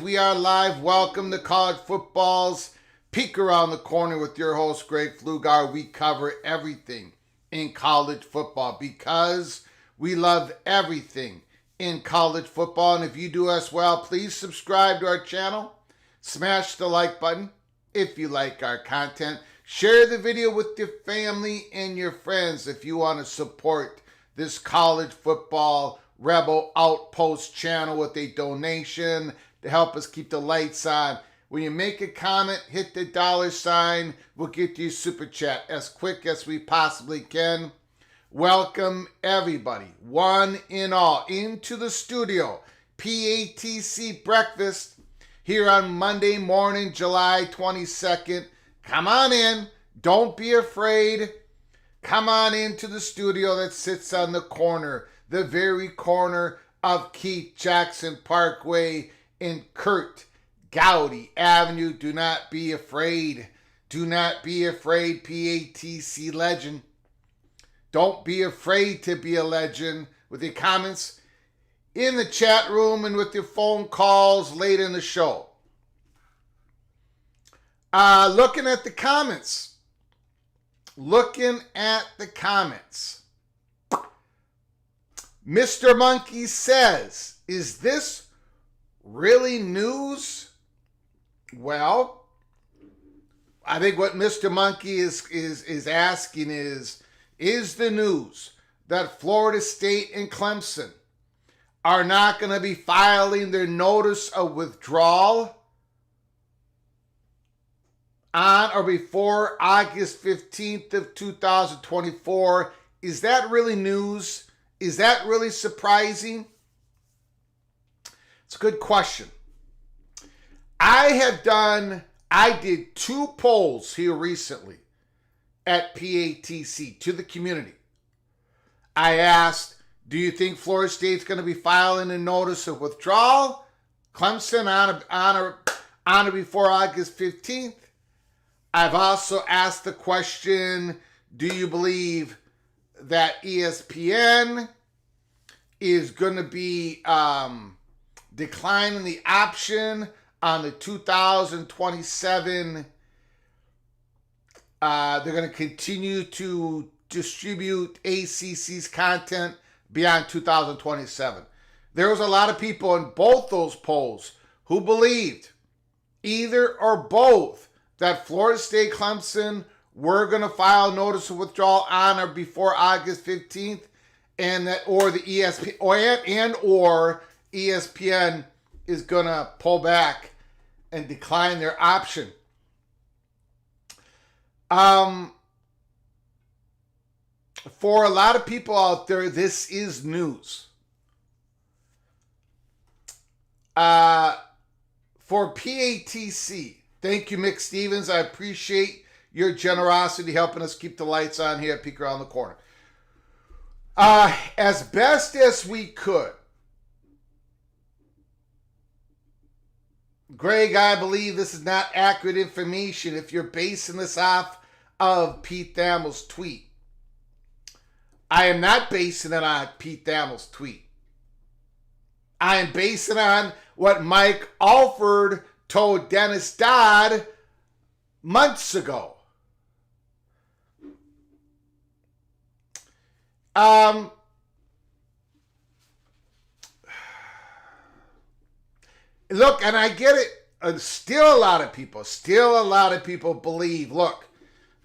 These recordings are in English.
We are live. Welcome to College Football's Peek Around the Corner with your host, Greg Flugar. We cover everything in college football because we love everything in college football. And if you do as well, please subscribe to our channel. Smash the like button if you like our content. Share the video with your family and your friends if you want to support this college football Rebel Outpost channel with a donation to help us keep the lights on. When you make a comment, hit the $. We'll get you a super chat as quick as we possibly can. Welcome everybody, one and all, into the studio. PATC breakfast here on Monday morning, July 22nd. Come on in. Don't be afraid. Come on into the studio that sits on the corner, the very corner of Keith Jackson Parkway and Kurt Gowdy Avenue. Do not be afraid. Do not be afraid, PATC legend. Don't be afraid to be a legend with your comments in the chat room and with your phone calls late in the show. Looking at the comments. Mr. Monkey says, is this really news? Well, I think what Mr. Monkey is asking is the news that Florida State and Clemson are not going to be filing their notice of withdrawal on or before August 15th of 2024. Is that really news? Is that really surprising? It's a good question. I I did 2 polls here recently at PATC to the community. I asked, do you think Florida State's going to be filing a notice of withdrawal? Clemson on or before August 15th? I've also asked the question, do you believe that ESPN is going to be declining the option on the 2027? They're going to continue to distribute ACC's content beyond 2027. There was a lot of people in both those polls who believed either or both that Florida State Clemson were going to file notice of withdrawal on or before August 15th, and that or the ESPN or ESPN is going to pull back and decline their option. For a lot of people out there, this is news. For PATC, thank you, Mick Stevens. I appreciate your generosity helping us keep the lights on here at Peek Around the Corner. As best as we could, Greg, I believe this is not accurate information if you're basing this off of Pete Thamel's tweet. I am not basing it on Pete Thamel's tweet. I am basing it on what Mike Alford told Dennis Dodd months ago. Look, and I get it. Still a lot of people believe, look,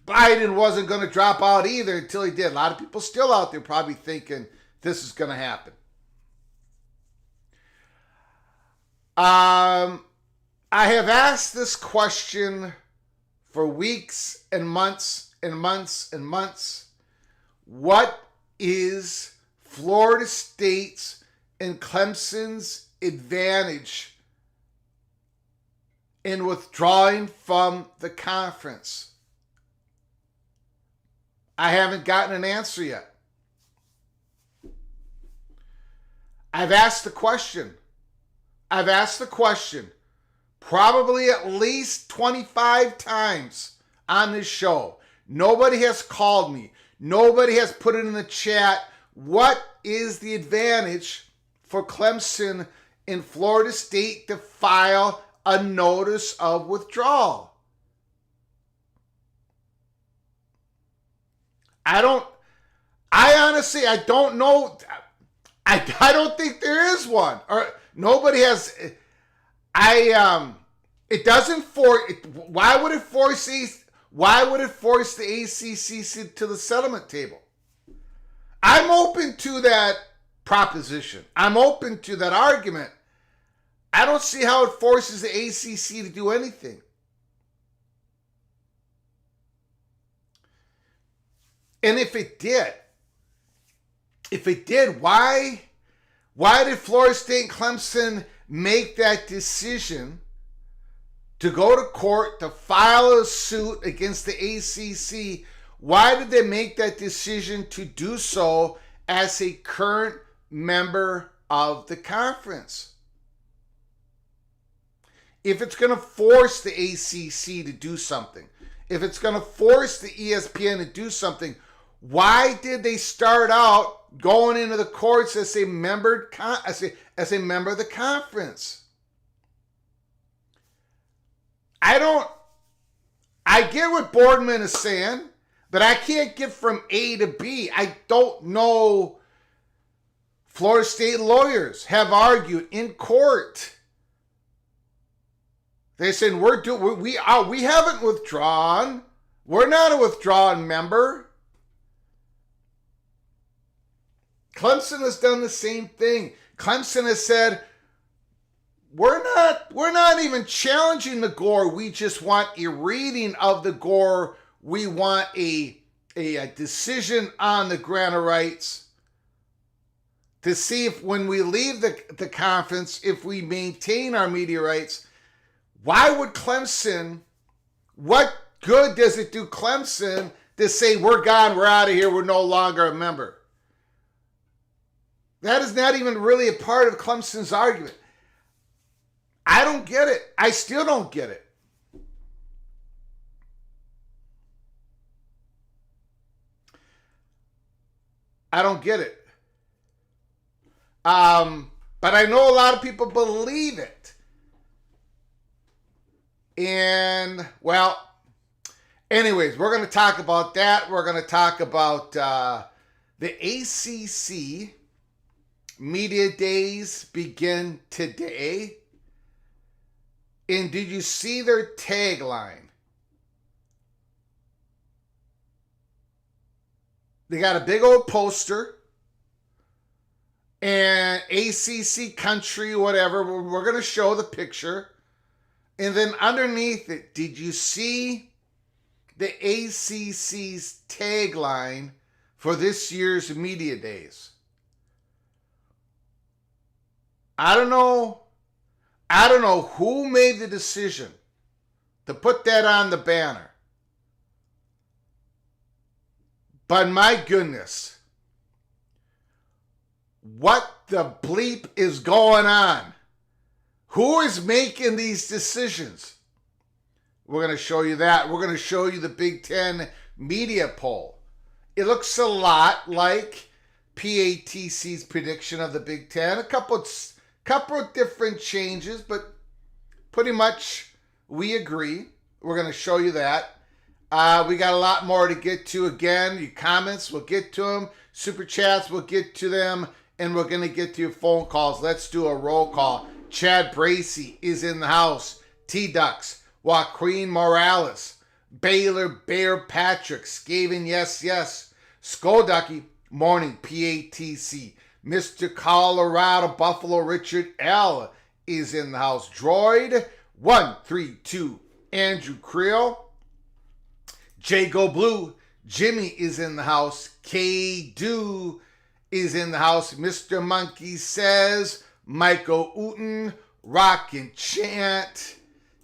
Biden wasn't going to drop out either until he did. A lot of people still out there probably thinking this is going to happen. I have asked this question for weeks and months and months and months. What is Florida State's and Clemson's advantage in withdrawing from the conference? I haven't gotten an answer yet. I've asked the question probably at least 25 times on this show. Nobody has called me. Nobody has put it in the chat. What is the advantage for Clemson and Florida State to file a notice of withdrawal? I honestly don't know. I don't think there is one, or nobody has. It doesn't force. Why would it force the ACC to the settlement table? I'm open to that proposition. I'm open to that argument. I don't see how it forces the ACC to do anything. And if it did, why did Florida State and Clemson make that decision to go to court to file a suit against the ACC? Why did they make that decision to do so as a current member of the conference? If it's going to force the ACC to do something, if it's going to force the ESPN to do something, why did they start out going into the courts as a member of the conference? I get what Boardman is saying, but I can't get from A to B. I don't know. Florida State lawyers have argued in court. They said we haven't withdrawn. We're not a withdrawn member. Clemson has done the same thing. Clemson has said, we're not even challenging the Gore. We just want a reading of the Gore. We want a decision on the grant of rights to see if when we leave the conference, if we maintain our media rights. Why would Clemson What good does it do Clemson to say, we're gone, we're out of here, we're no longer a member? That is not even really a part of Clemson's argument. I don't get it. I still don't get it. I don't get it. But I know a lot of people believe it. And, well, anyways, we're going to talk about that. We're going to talk about the ACC Media Days begin today. And did you see their tagline? They got a big old poster and ACC country, whatever. We're going to show the picture. And then underneath it, did you see the ACC's tagline for this year's Media Days? I don't know who made the decision to put that on the banner. But my goodness, what the bleep is going on? Who is making these decisions? We're going to show you that. We're going to show you the Big Ten media poll. It looks a lot like PATC's prediction of the Big Ten. A couple of different changes, but pretty much we agree. We're going to show you that. We got a lot more to get to. Again, your comments, we'll get to them. Super chats, we'll get to them. And we're going to get to your phone calls. Let's do a roll call. Chad Bracey is in the house. T-Ducks, Joaquin Morales, Baylor Bear Patrick, Skaven, yes. Skoducky, morning, PATC. Mr. Colorado Buffalo Richard L is in the house. Droid 132, Andrew Creel. Jago Blue, Jimmy is in the house. K-Do is in the house. Mr. Monkey says, Michael Uten, Rock and Chant,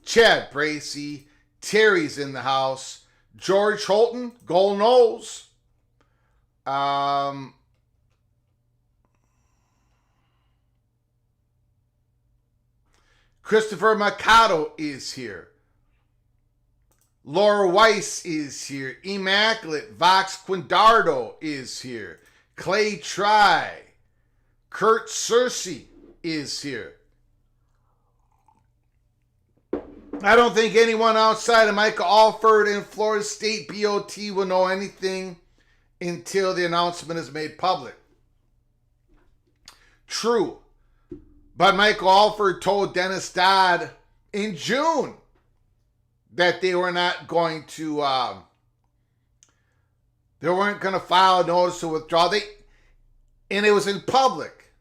Chad Bracey, Terry's in the house. George Holton, Gold Nose. Christopher Mercado is here. Laura Weiss is here. Immaculate Vox Quindardo is here. Clay Try. Kurt Searcy is here. I don't think anyone outside of Michael Alford and Florida State BOT will know anything until the announcement is made public. True. But Michael Alford told Dennis Dodd in June that they were not going to, they weren't going to file a notice of withdrawal. And it was in public.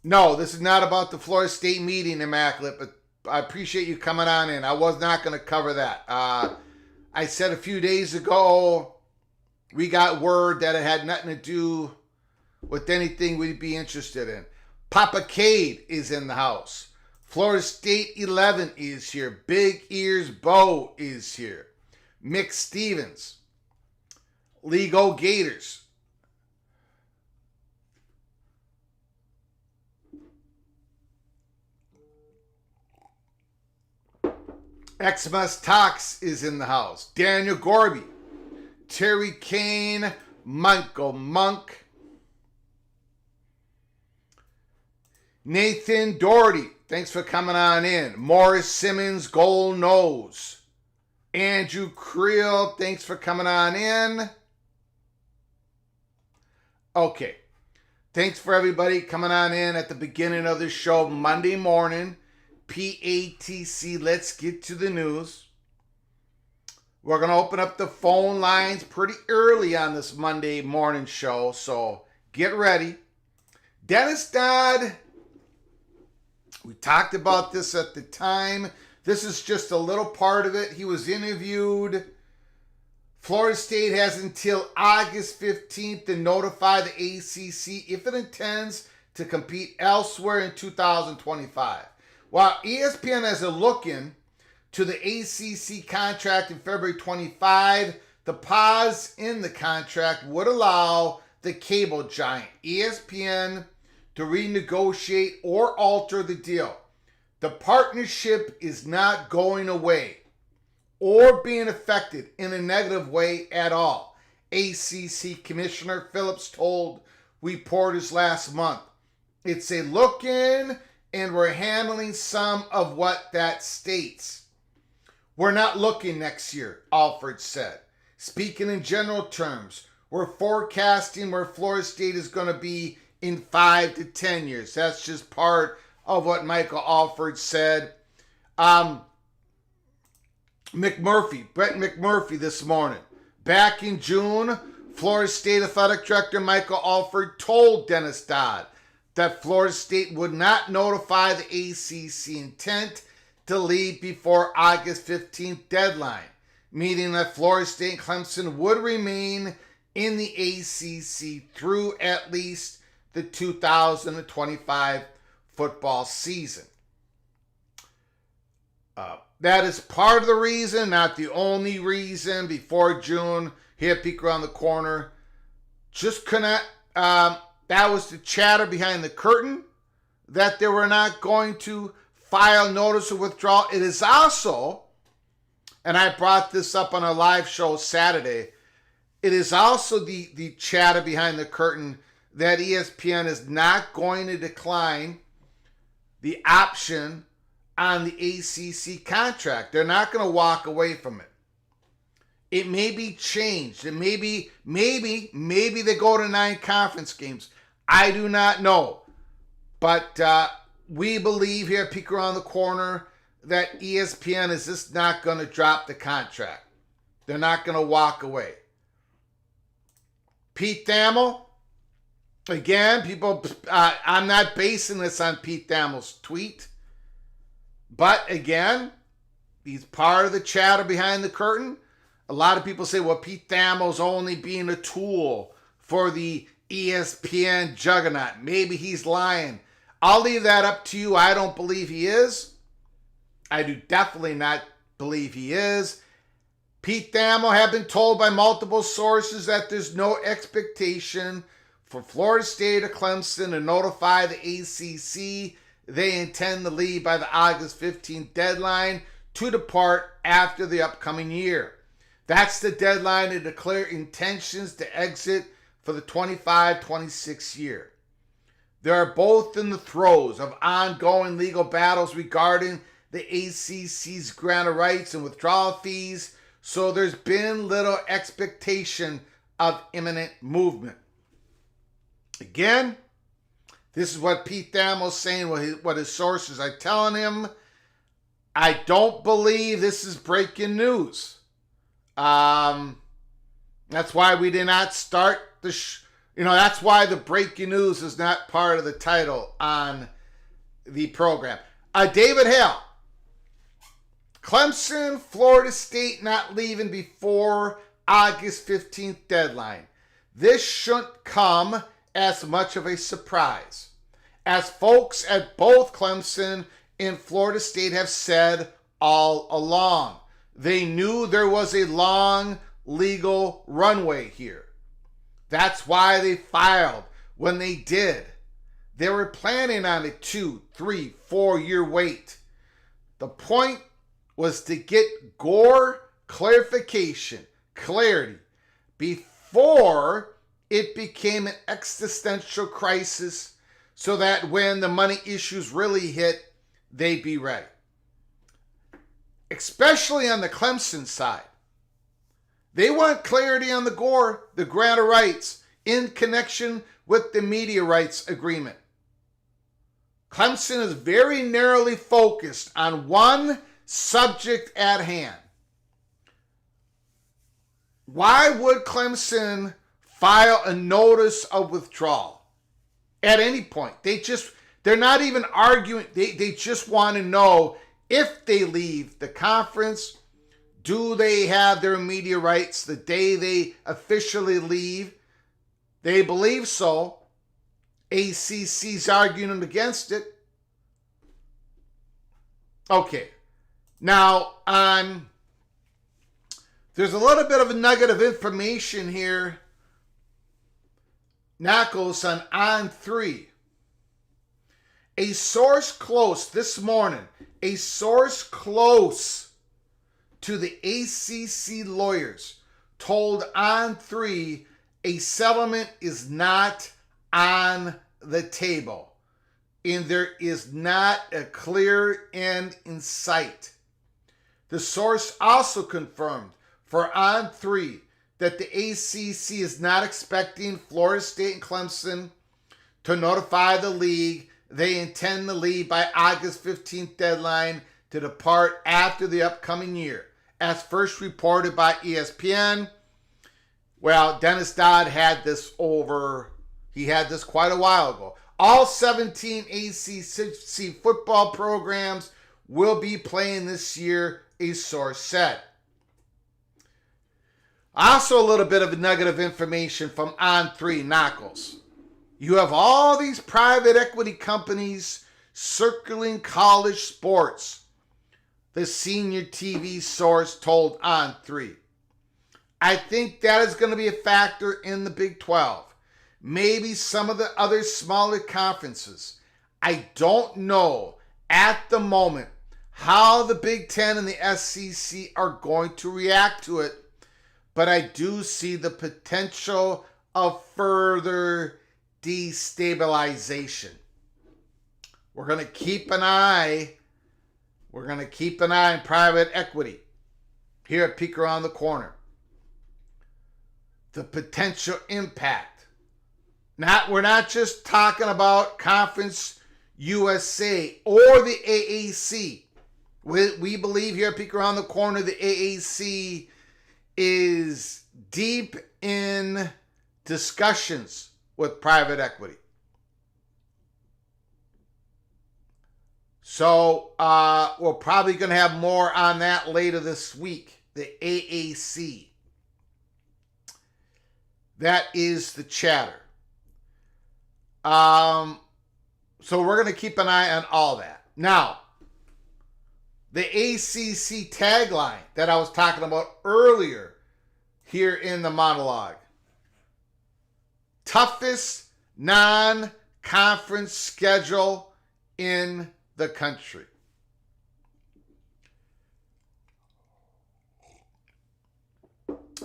No, this is not about the Florida State meeting, Immaculate, but I appreciate you coming on in. I was not going to cover that. I said a few days ago, we got word that it had nothing to do with anything we'd be interested in. Papa Cade is in the house. Florida State 11 is here. Big Ears Bo is here. Mick Stevens. Lego Gators. Xmas Tox is in the house. Daniel Gorby. Terry Kane. Michael Monk. Nathan Doherty. Thanks for coming on in. Morris Simmons, Gold Nose. Andrew Creel, thanks for coming on in. Okay. Thanks for everybody coming on in at the beginning of the show Monday morning. PATC, let's get to the news. We're going to open up the phone lines pretty early on this Monday morning show, so get ready. Dennis Dodd, we talked about this at the time. This is just a little part of it. He was interviewed. Florida State has until August 15th to notify the ACC if it intends to compete elsewhere in 2025. While ESPN has a look in to the ACC contract in February 25, the pause in the contract would allow the cable giant ESPN to renegotiate or alter the deal. The partnership is not going away or being affected in a negative way at all, ACC Commissioner Phillips told reporters last month. It's a look in, and we're handling some of what that states. We're not looking next year, Alford said. Speaking in general terms, we're forecasting where Florida State is going to be in 5 to 10 years. That's just part of what Michael Alford said. Brett McMurphy this morning. Back in June, Florida State Athletic Director Michael Alford told Dennis Dodd that Florida State would not notify the ACC intent to leave before August 15th deadline, meaning that Florida State and Clemson would remain in the ACC through at least the 2025 football season. That is part of the reason, not the only reason. Before June, here at Peek Around the Corner, just couldn't. That was the chatter behind the curtain that they were not going to file notice of withdrawal. It is also, and I brought this up on a live show Saturday, it is also the chatter behind the curtain that ESPN is not going to decline the option on the ACC contract. They're not going to walk away from it. It may be changed. And maybe they go to 9 conference games. I do not know. But we believe here at Peek Around the Corner that ESPN is just not going to drop the contract. They're not going to walk away. Pete Thamel, again, people, I'm not basing this on Pete Thamel's tweet. But again, he's part of the chatter behind the curtain. A lot of people say, well, Pete Thamel's only being a tool for the ESPN juggernaut. Maybe he's lying. I'll leave that up to you. I don't believe he is. I do definitely not believe he is. Pete Thamel have been told by multiple sources that there's no expectation for Florida State or Clemson to notify the ACC they intend to leave by the August 15th deadline to depart after the upcoming year. That's the deadline to declare intentions to exit for the 25-26 year. They are both in the throes of ongoing legal battles regarding the ACC's grant of rights and withdrawal fees, so there's been little expectation of imminent movement. Again, this is what Pete Thamel's saying, what his sources are telling him. I don't believe this is breaking news. That's why we did not start that's why the breaking news is not part of the title on the program. David Hale. Clemson, Florida State not leaving before August 15th deadline. This shouldn't come as much of a surprise, as folks at both Clemson and Florida State have said all along. They knew there was a long legal runway here. That's why they filed when they did. They were planning on a 2, 3, 4-year wait. The point was to get Gore clarification, clarity, before it became an existential crisis, so that when the money issues really hit, they'd be ready. Especially on the Clemson side. They want clarity on the Gore, the grant of rights, in connection with the media rights agreement. Clemson is very narrowly focused on one subject at hand. Why would Clemson file a notice of withdrawal at any point? They're not even arguing. They just want to know if they leave the conference, do they have their media rights the day they officially leave? They believe so. ACC's arguing against it. Okay. Now, there's a little bit of a nugget of information here, Knuckles, on 3. A source close this morning, a source close to the ACC lawyers told on 3 a settlement is not on the table and there is not a clear end in sight. The source also confirmed for on 3 that the ACC is not expecting Florida State and Clemson to notify the league they intend to leave by August 15th deadline to depart after the upcoming year. As first reported by ESPN, well, Dennis Dodd had this he had this quite a while ago. All 17 ACC football programs will be playing this year, a source said. Also, a little bit of a nugget of information from On 3 Knuckles. You have all these private equity companies circling college sports, the senior TV source told On 3. I think that is going to be a factor in the Big 12. Maybe some of the other smaller conferences. I don't know at the moment how the Big 10 and the SEC are going to react to it, but I do see the potential of further destabilization. We're going to keep an eye on private equity here at Peek Around the Corner. The potential impact. We're not just talking about Conference USA or the AAC. We believe here at Peek Around the Corner the AAC is deep in discussions with private equity. So we're probably going to have more on that later this week. The AAC. That is the chatter. So we're going to keep an eye on all that. Now, the ACC tagline that I was talking about earlier here in the monologue. Toughest non-conference schedule in the country.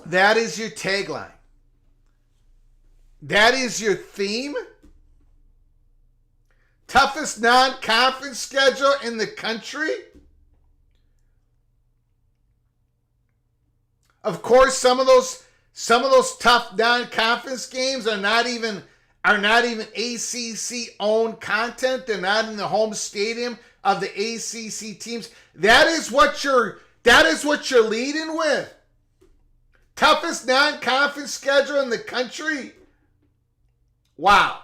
That is your tagline. That is your theme. Toughest non-conference schedule in the country. Of course, some of those tough non-conference games are not even ACC owned content. They're not in the home stadium of the ACC teams. That is what you're leading with. Toughest non-conference schedule in the country. Wow.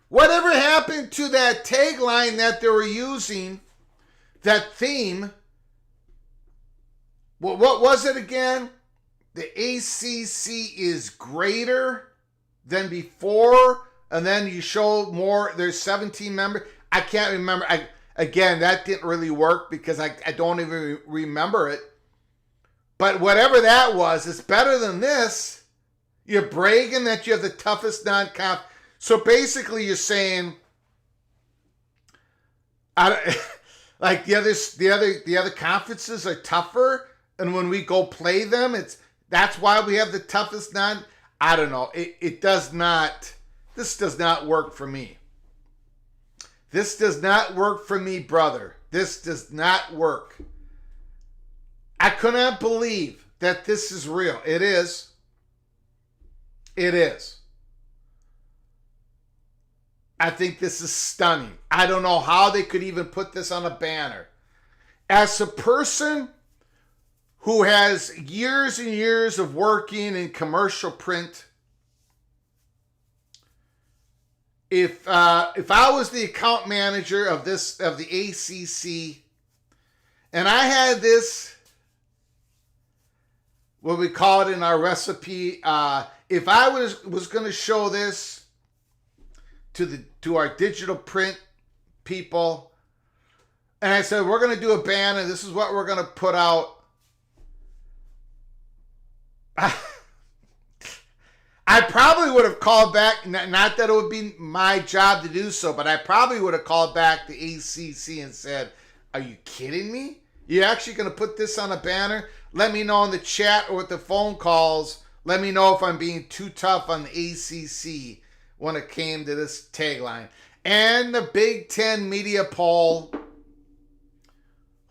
Whatever happened to that tagline that they were using, that theme? What was it again? The ACC is greater than before, and then you show more. There's 17 members. I can't remember. Again, that didn't really work because I don't even remember it. But whatever that was, it's better than this. You're bragging that you have the toughest non-conf. So basically, you're saying, like the other conferences are tougher, and when we go play them, that's why we have the toughest non. I don't know. It does not. This does not work for me. This does not work for me, brother. This does not work. I could not believe that this is real. It is. It is. I think this is stunning. I don't know how they could even put this on a banner. As a person who has years and years of working in commercial print, if I was the account manager of the ACC, and I had this, what we call it in our recipe, if I was going to show this to our digital print people, and I said, we're going to do a banner. This is what we're going to put out. I probably would have called back, not that it would be my job to do so, but I probably would have called back the ACC and said, are you kidding me? You're actually going to put this on a banner? Let me know in the chat or with the phone calls. Let me know if I'm being too tough on the ACC when it came to this tagline. And the Big Ten media poll.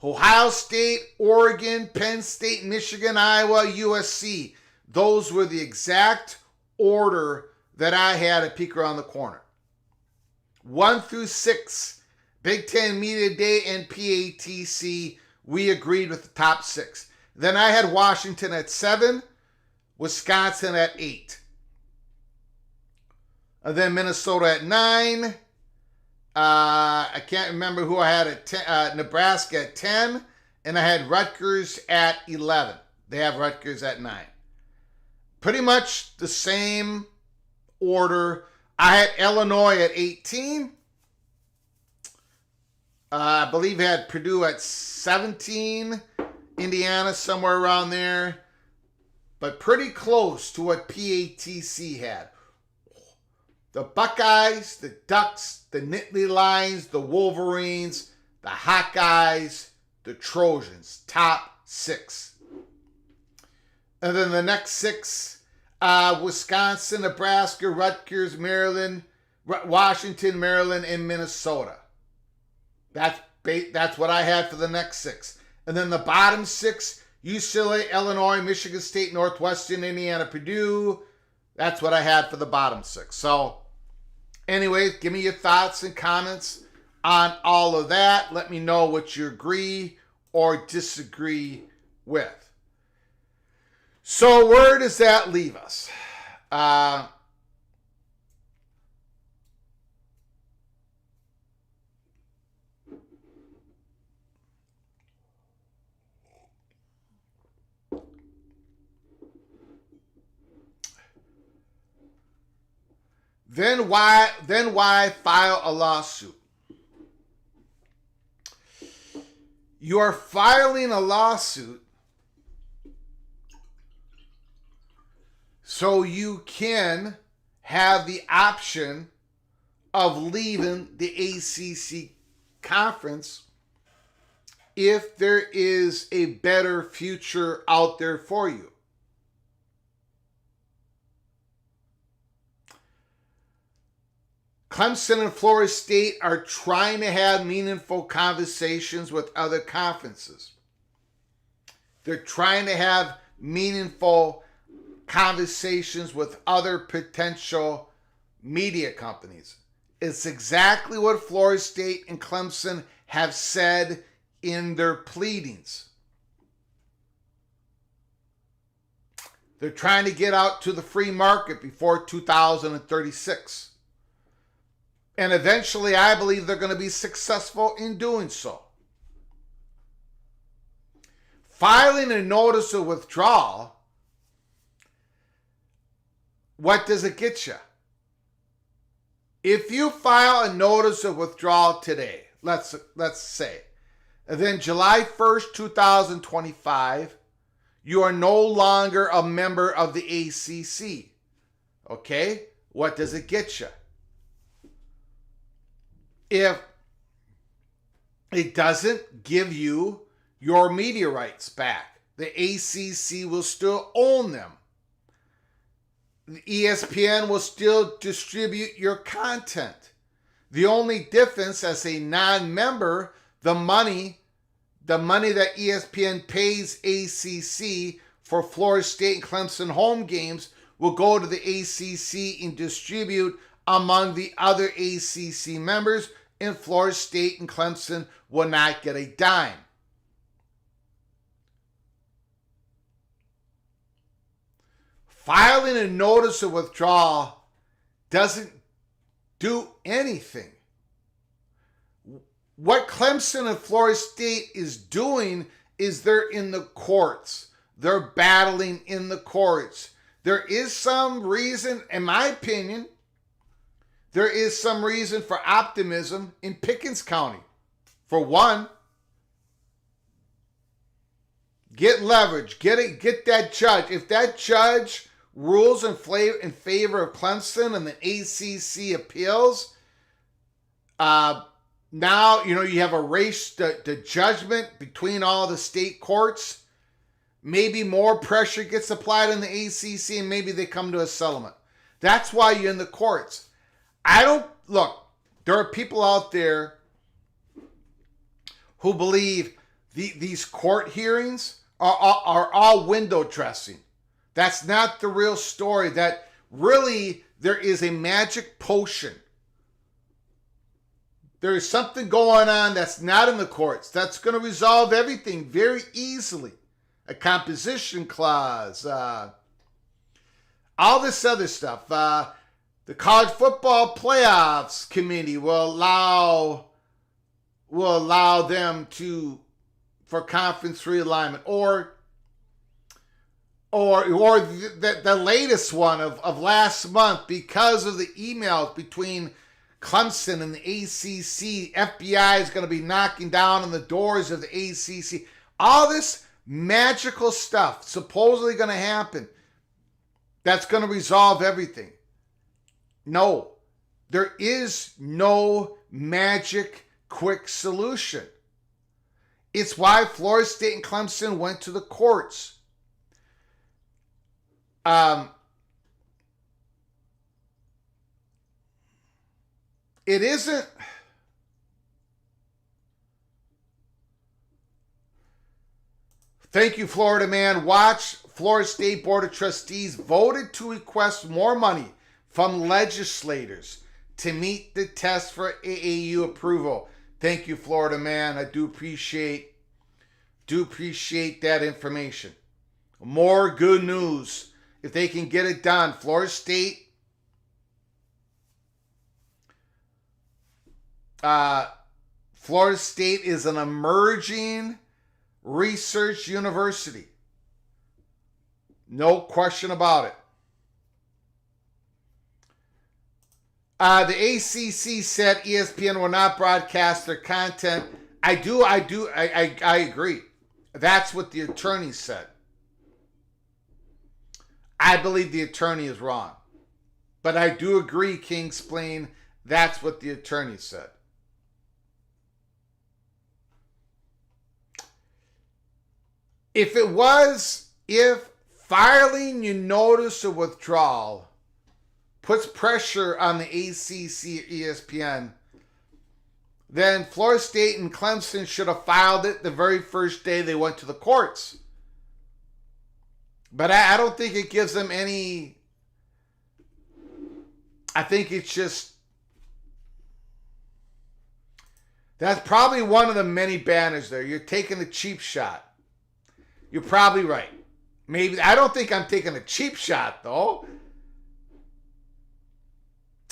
Ohio State, Oregon, Penn State, Michigan, Iowa, USC. Those were the exact order that I had at Peek Around the Corner. 1 through 6, Big Ten Media Day and PATC, we agreed with the top 6. Then I had Washington at 7, Wisconsin at 8. And then Minnesota at 9. I can't remember who I had at 10. Nebraska at 10. And I had Rutgers at 11. They have Rutgers at 9. Pretty much the same order. I had Illinois at 18. I believe I had Purdue at 17. Indiana somewhere around there. But pretty close to what PATC had. The Buckeyes, the Ducks, the Nittany Lions, the Wolverines, the Hawkeyes, the Trojans. Top 6. And then the next 6, Wisconsin, Nebraska, Rutgers, Maryland, Washington, Maryland, and Minnesota. That's what I had for the next 6. And then the bottom 6, UCLA, Illinois, Michigan State, Northwestern, Indiana, Purdue. That's what I had for the bottom 6. So, anyways, give me your thoughts and comments on all of that. Let me know what you agree or disagree with. So where does that leave us? Then why file a lawsuit? You are filing a lawsuit so you can have the option of leaving the ACC conference if there is a better future out there for you. Clemson and Florida State are trying to have meaningful conversations with other conferences. They're trying to have meaningful conversations with other potential media companies. It's exactly what Florida State and Clemson have said in their pleadings. They're trying to get out to the free market before 2036. And eventually, I believe they're going to be successful in doing so. Filing a notice of withdrawal, what does it get you? If you file a notice of withdrawal today, let's say, and then July 1st, 2025, you are no longer a member of the ACC. Okay? What does it get you? If it doesn't give you your media rights back, the ACC will still own them. The ESPN will still distribute your content. The only difference as a non-member, the money that ESPN pays ACC for Florida State and Clemson home games will go to the ACC and distribute among the other ACC members, and Florida State and Clemson will not get a dime. Filing a notice of withdrawal doesn't do anything. What Clemson and Florida State is doing is they're in the courts. They're battling in the courts. There is some reason, in my opinion, there is some reason for optimism in Pickens County. For one, get leverage. Get that judge. If that judge rules in favor of Clemson and the ACC appeals, now, you have a race to judgment between all the state courts. Maybe more pressure gets applied in the ACC and maybe they come to a settlement. That's why you're in the courts. There are people out there who believe these court hearings are all window dressing. That's not the real story. That really there is a magic potion. There is something going on that's not in the courts that's going to resolve everything very easily. A composition clause, all this other stuff. The College Football Playoffs Committee will allow them for conference realignment, or the latest one of last month, because of the emails between Clemson and the ACC, FBI is going to be knocking down on the doors of the ACC. All this magical stuff supposedly going to happen that's going to resolve everything. No, there is no magic quick solution. It's why Florida State and Clemson went to the courts. It isn't. Thank you, Florida man. Watch. Florida State Board of Trustees voted to request more money from legislators to meet the test for AAU approval. Thank you, Florida man. I do appreciate that information. More good news if they can get it done. Florida State is an emerging research university. No question about it. The ACC said ESPN will not broadcast their content. I agree. That's what the attorney said. I believe the attorney is wrong. But I do agree, King Spleen, that's what the attorney said. If filing your notice of withdrawal puts pressure on the ACC or ESPN, then Florida State and Clemson should have filed it the very first day they went to the courts. But I don't think it gives them any. I think it's just. That's probably one of the many banners there. You're taking a cheap shot. You're probably right. Maybe. I don't think I'm taking a cheap shot, though.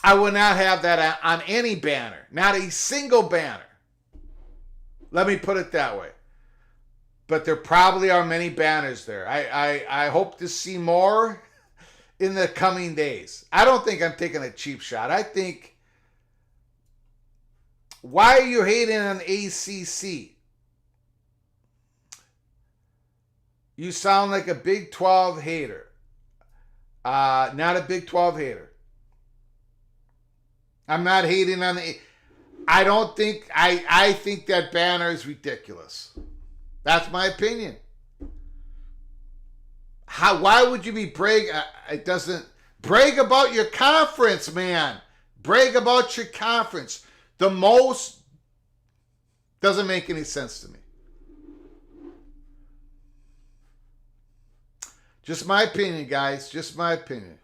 I would not have that on any banner. Not a single banner. Let me put it that way. But there probably are many banners there. I hope to see more in the coming days. I don't think I'm taking a cheap shot. I think, why are you hating on ACC? You sound like a Big 12 hater. Not a Big 12 hater. I'm not hating on the. I think that banner is ridiculous. That's my opinion. Why would you be brag? It doesn't brag about your conference, man. Brag about your conference. The most doesn't make any sense to me. Just my opinion, guys. Just my opinion.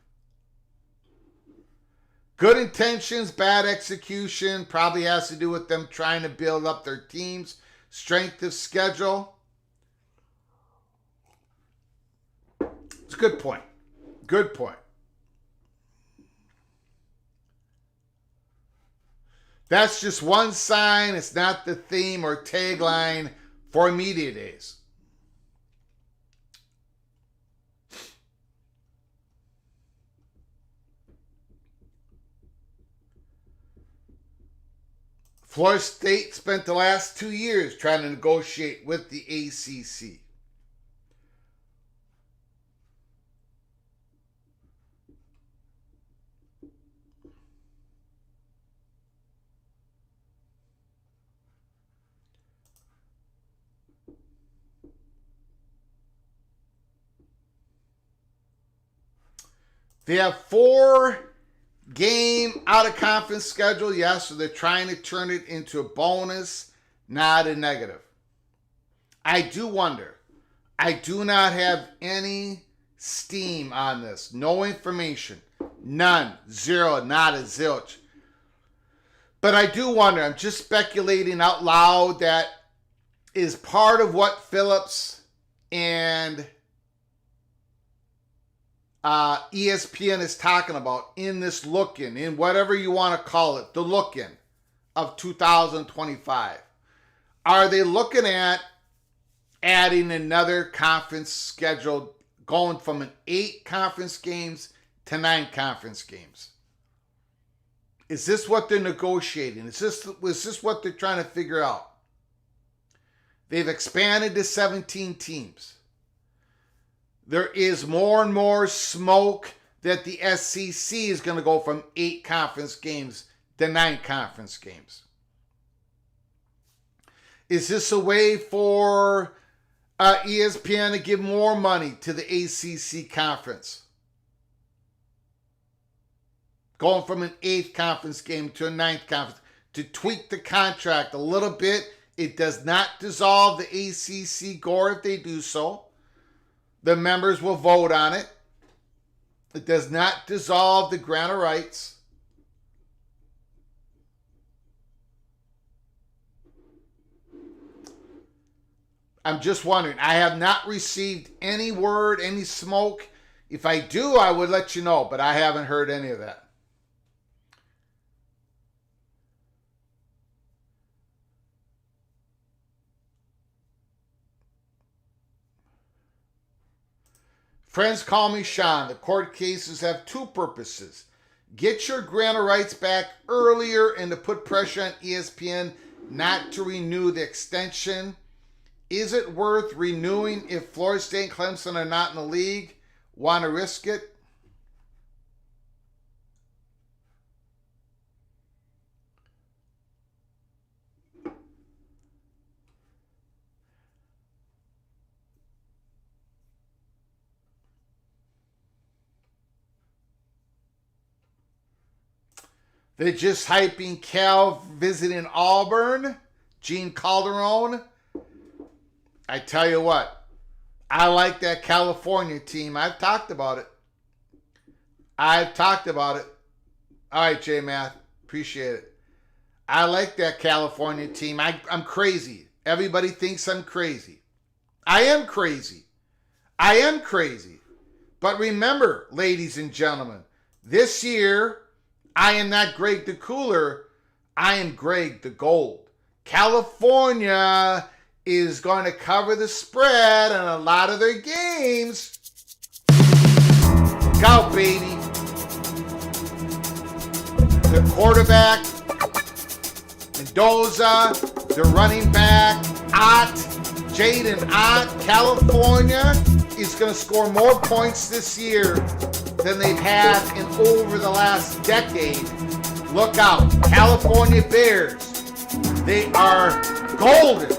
Good intentions, bad execution. Probably has to do with them trying to build up their teams. Strength of schedule. It's a good point. Good point. That's just one sign. It's not the theme or tagline for media days. Florida State spent the last 2 years trying to negotiate with the ACC. They have 4-game out-of-conference schedule, yes, so they're trying to turn it into a bonus, not a negative. I do wonder. I do not have any steam on this. No information. None. Zero. Not a zilch. But I do wonder. I'm just speculating out loud that is part of what Phillips and ESPN is talking about in this look-in, in whatever you want to call it, the look-in of 2025. Are they looking at adding another conference schedule, going from an 8 conference games to 9 conference games? Is this what they're negotiating? Is this what they're trying to figure out? They've expanded to 17 teams. There is more and more smoke that the SEC is going to go from 8 conference games to 9 conference games. Is this a way for ESPN to give more money to the ACC conference? Going from an 8th conference game to a 9th conference. To tweak the contract a little bit. It does not dissolve the ACC gore if they do so. The members will vote on it. It does not dissolve the grant of rights. I'm just wondering. I have not received any word, any smoke. If I do, I would let you know, but I haven't heard any of that. Friends call me Sean. The court cases have 2 purposes. Get your grant of rights back earlier and to put pressure on ESPN not to renew the extension. Is it worth renewing if Florida State and Clemson are not in the league? Want to risk it? They're just hyping Cal visiting Auburn. Gene Calderon. I tell you what. I like that California team. I've talked about it. All right, J Math. Appreciate it. I like that California team. I'm crazy. Everybody thinks I'm crazy. I am crazy. But remember, ladies and gentlemen, this year, I am not Greg the Cooler. I am Greg the Gold. California is going to cover the spread on a lot of their games. Go, baby. The quarterback, Mendoza, the running back, Jaden Ott, California is going to score more points this year than they've had in over the last decade. Look out. California Bears. They are golden.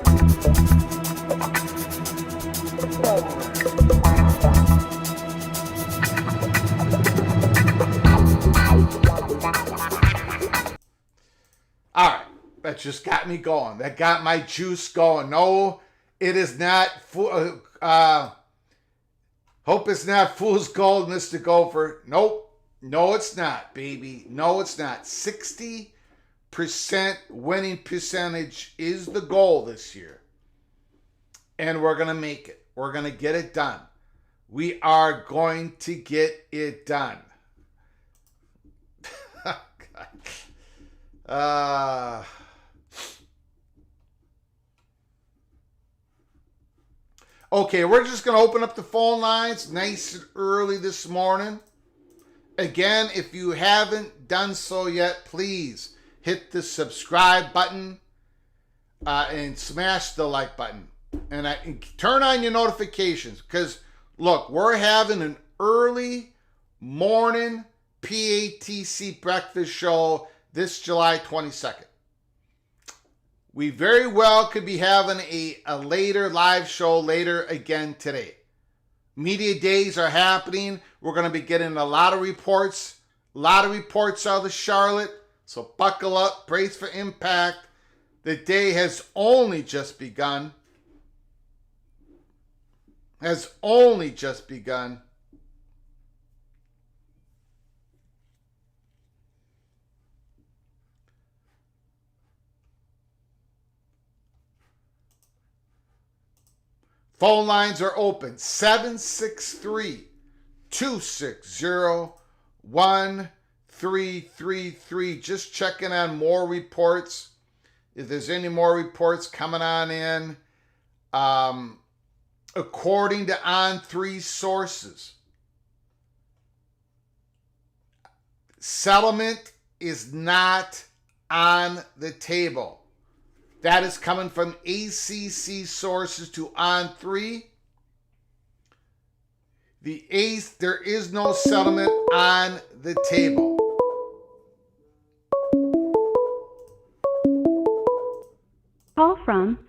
All right. That just got me going. That got my juice going. No, it is not. Hope it's not fool's gold, Mr. Gopher. Nope. No, it's not, baby. No, it's not. 60% winning percentage is the goal this year. And we're going to make it. We're going to get it done. We are going to get it done. Okay, we're just going to open up the phone lines nice and early this morning. Again, if you haven't done so yet, please hit the subscribe button and smash the like button. And turn on your notifications because, look, we're having an early morning PATC breakfast show this July 22nd. We very well could be having a later live show later again today. Media days are happening. We're going to be getting a lot of reports out of Charlotte. So buckle up, brace for impact. The day has only just begun. Phone lines are open. 763-260-1333. Just checking on more reports. If there's any more reports coming on in. According to On3 sources, settlement is not on the table. That is coming from ACC sources to On3. There is no settlement on the table. Call from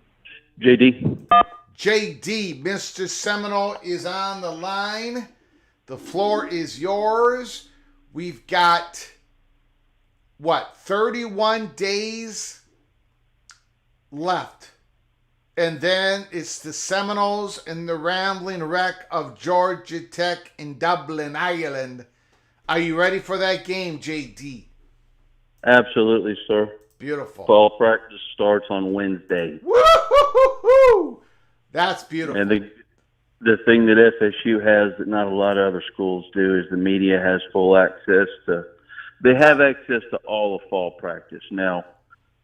JD. JD, Mr. Seminole is on the line. The floor is yours. We've got, 31 days left. And then it's the Seminoles and the Rambling Wreck of Georgia Tech in Dublin, Ireland. Are you ready for that game, JD? Absolutely, sir. Beautiful. Fall practice starts on Wednesday. Woo-hoo-hoo-hoo! That's beautiful. And the thing that FSU has that not a lot of other schools do is the media has full access to. They have access to all of fall practice now.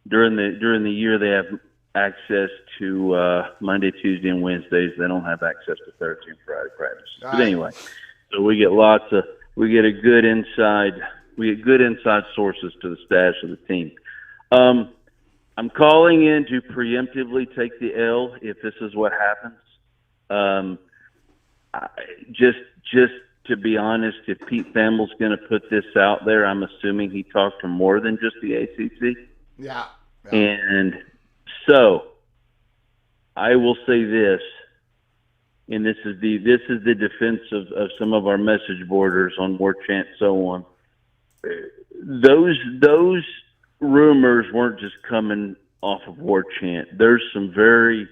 During the year, they have access to Monday, Tuesday, and Wednesdays. They don't have access to Thursday and Friday practice. Right. But anyway, so we get good inside sources to the status of the team. I'm calling in to preemptively take the L if this is what happens. Just to be honest, if Pete Thamel's going to put this out there, I'm assuming he talked to more than just the ACC. Yeah. And so I will say this, and this is the defense of some of our message boarders on War Chant, so on. Those rumors weren't just coming off of War Chant. There's some very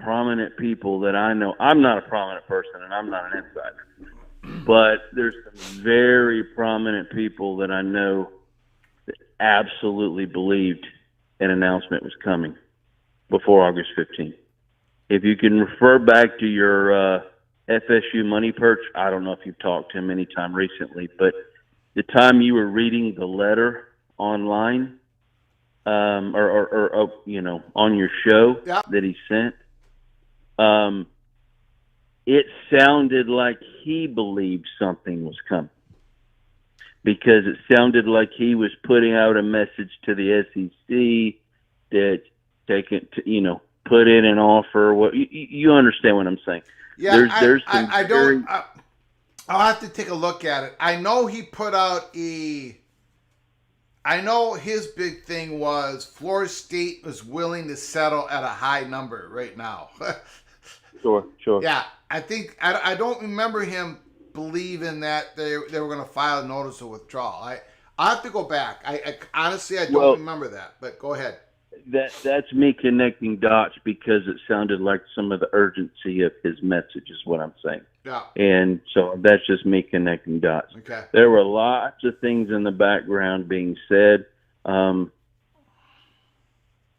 prominent people that I know. I'm not a prominent person, and I'm not an insider. But there's some very prominent people that I know that absolutely believed an announcement was coming before August 15th. If you can refer back to your FSU money perch, I don't know if you've talked to him any time recently, but the time you were reading the letter online or on your show that he sent, it sounded like he believed something was coming because it sounded like he was putting out a message to the SEC that put in an offer. What you understand what I'm saying? Yeah, I'll have to take a look at it. I know he put out I know his big thing was Florida State was willing to settle at a high number right now. Sure. Yeah, I think I don't remember him believing that they were going to file a notice of withdrawal. I have to go back. I honestly don't remember that. But go ahead. That's me connecting dots because it sounded like some of the urgency of his message is what I'm saying. Yeah. And so that's just me connecting dots. Okay. There were lots of things in the background being said.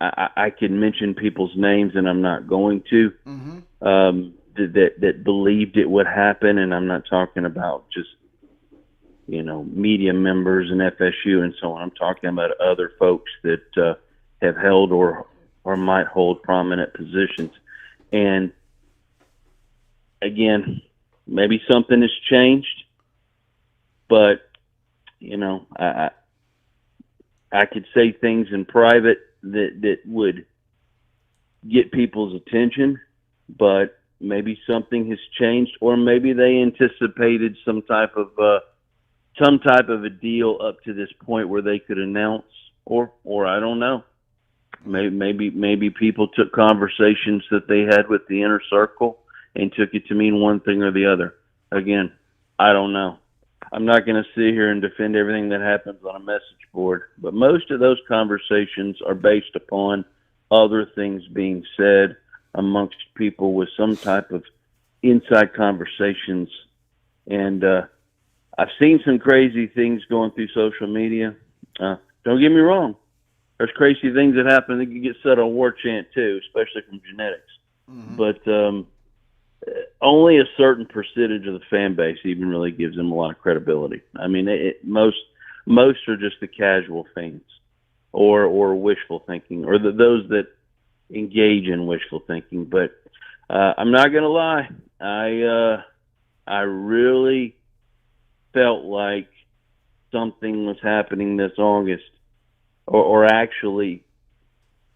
I can mention people's names, and I'm not going to. Mm-hmm. That believed it would happen, and I'm not talking about just media members and FSU and so on. I'm talking about other folks that have held or might hold prominent positions. And again, maybe something has changed, but I could say things in private that would get people's attention, but maybe something has changed, or maybe they anticipated some type of a deal up to this point where they could announce, or I don't know. Maybe people took conversations that they had with the inner circle and took it to mean one thing or the other. Again, I don't know. I'm not going to sit here and defend everything that happens on a message board, but most of those conversations are based upon other things being said amongst people with some type of inside conversations. And I've seen some crazy things going through social media. Don't get me wrong. There's crazy things that happen that can get said on War Chant too, especially from genetics. Mm-hmm. But only a certain percentage of the fan base even really gives them a lot of credibility. I mean, most are just the casual fans or wishful thinking, or those that engage in wishful thinking. But I'm not going to lie. I really felt like something was happening this August, or actually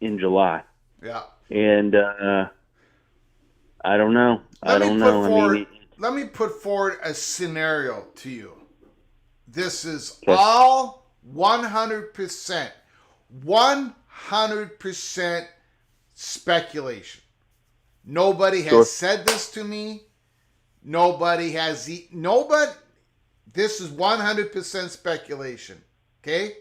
in July. Yeah. And I don't know. Let me put forward a scenario to you. This is all 100% speculation. Nobody has said this to me. This is 100% speculation. Okay?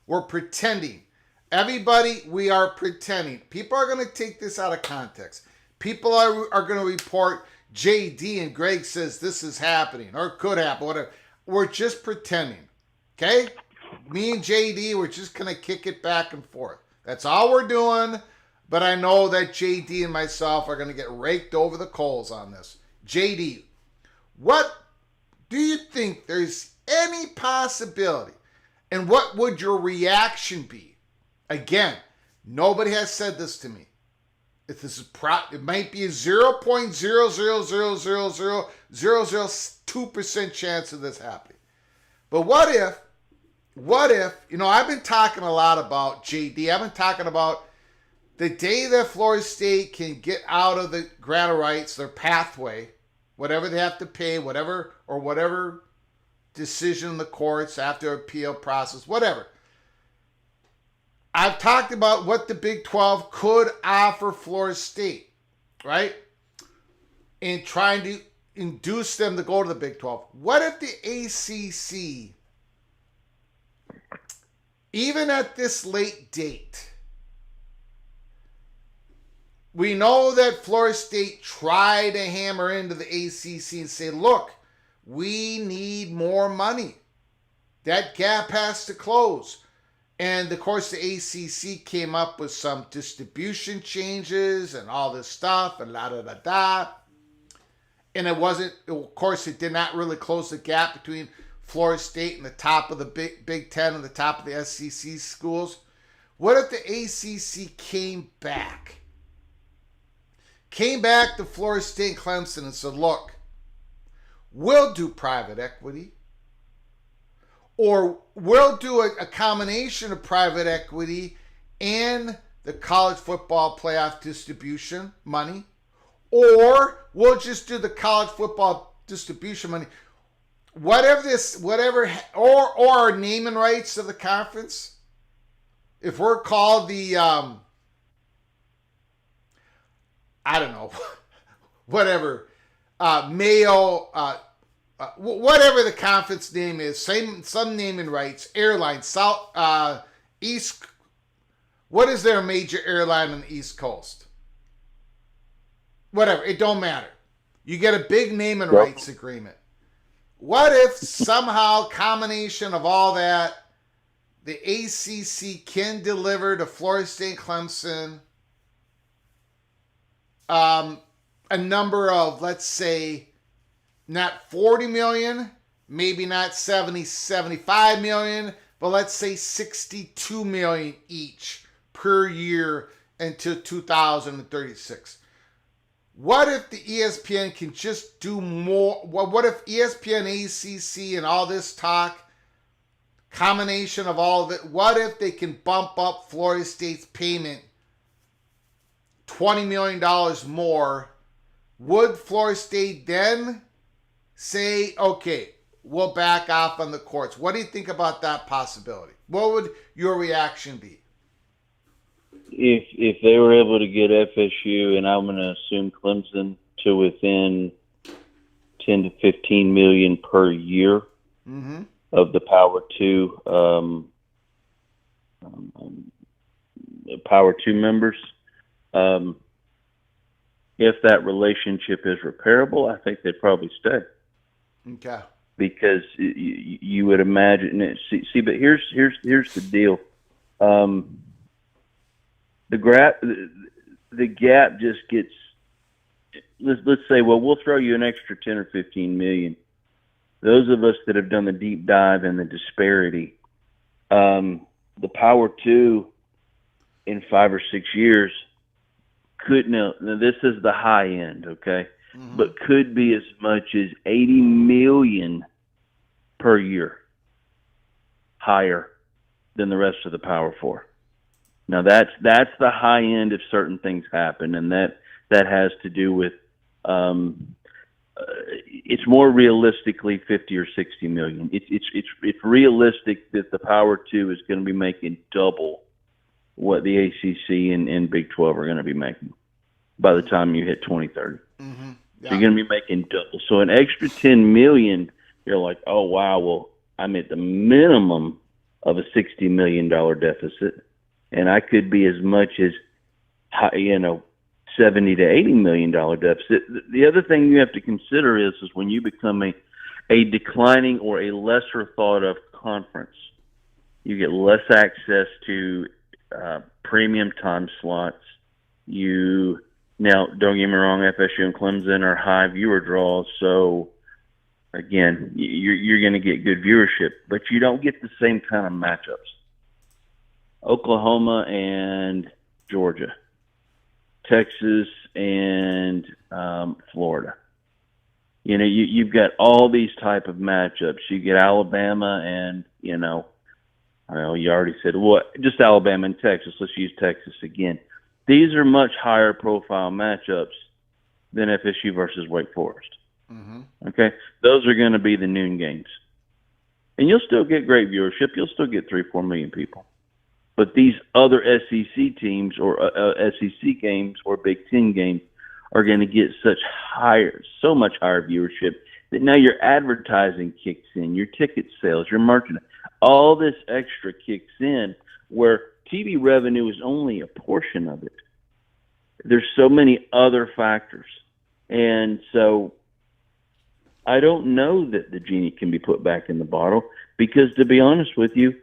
We're pretending. Everybody, we are pretending. People are going to take this out of context. People are going to report JD and Greg says this is happening or could happen, whatever. We're just pretending. Okay? Me and JD, we're just going to kick it back and forth. That's all we're doing. But I know that JD and myself are going to get raked over the coals on this. JD, what do you think there's any possibility? And what would your reaction be? Again, nobody has said this to me. If this is it might be a 0.0000002% chance of this happening. But what if, I've been talking a lot about JD. I've been talking about the day that Florida State can get out of the grant of rights, their pathway, whatever they have to pay, whatever decision in the courts after appeal process, whatever. I've talked about what the Big 12 could offer Florida State, right? And trying to induce them to go to the Big 12. What if the ACC, even at this late date, we know that Florida State tried to hammer into the ACC and say, look, we need more money. That gap has to close. And, of course, the ACC came up with some distribution changes and all this stuff and la-da-da-da. And it wasn't, of course, it did not really close the gap between Florida State and the top of the Big Ten and the top of the SEC schools. What if the ACC came back to Florida State and Clemson and said, look, we'll do private equity, or we'll do a combination of private equity and the college football playoff distribution money, or we'll just do the college football distribution money. Or our naming rights of the conference. If we're called the, whatever, Mayo, whatever the conference name is, some naming rights, airline, East, what is their major airline on the East Coast? Whatever, it don't matter. You get a big naming rights agreement. What if somehow combination of all that, the ACC can deliver to Florida State, Clemson, a number of, let's say, not 40 million, maybe not 70, 75 million, but let's say 62 million each per year until 2036. What if the ESPN can just do more? What if ESPN, ACC, and all this talk combination of all of it, what if they can bump up Florida State's payment $20 million more? Would Florida State then say, okay, we'll back off on the courts? What do you think about that possibility? What would your reaction be? If they were able to get FSU, and I'm going to assume Clemson, to within 10 to 15 million per year of the Power Two members, if that relationship is repairable, I think they'd probably stay. Okay. Because you would imagine it. See, but here's the deal. The gap just gets. Let's say, well, we'll throw you an extra 10 or 15 million. Those of us that have done the deep dive and the disparity, the Power Two in 5 or 6 years could now this is the high end, okay, but could be as much as 80 million per year higher than the rest of the Power Four. Now that's the high end if certain things happen, and that has to do with it's more realistically 50 or 60 million. It's realistic that the Power Two is going to be making double what the ACC and Big 12 are going to be making by the time you hit 2030. Yeah. So you're going to be making double. So an extra 10 million, you're like, oh wow, well I'm at the minimum of a $60 million deficit, and I could be as much as, $70 to $80 million deficit. The other thing you have to consider is when you become a declining or a lesser thought of conference, you get less access to premium time slots. Now, don't get me wrong, FSU and Clemson are high viewer draws, so again, you're going to get good viewership, but you don't get the same kind of matchups. Oklahoma and Georgia, Texas and Florida. You've got all these type of matchups. You get Alabama and, you already said, just Alabama and Texas. Let's use Texas again. These are much higher profile matchups than FSU versus Wake Forest. Okay? Those are going to be the noon games. And you'll still get great viewership. You'll still get 3-4 million people. But these other SEC teams or SEC games or Big Ten games are going to get so much higher viewership that now your advertising kicks in, your ticket sales, your merchandise, all this extra kicks in where TV revenue is only a portion of it. There's so many other factors. And so I don't know that the genie can be put back in the bottle because, to be honest with you,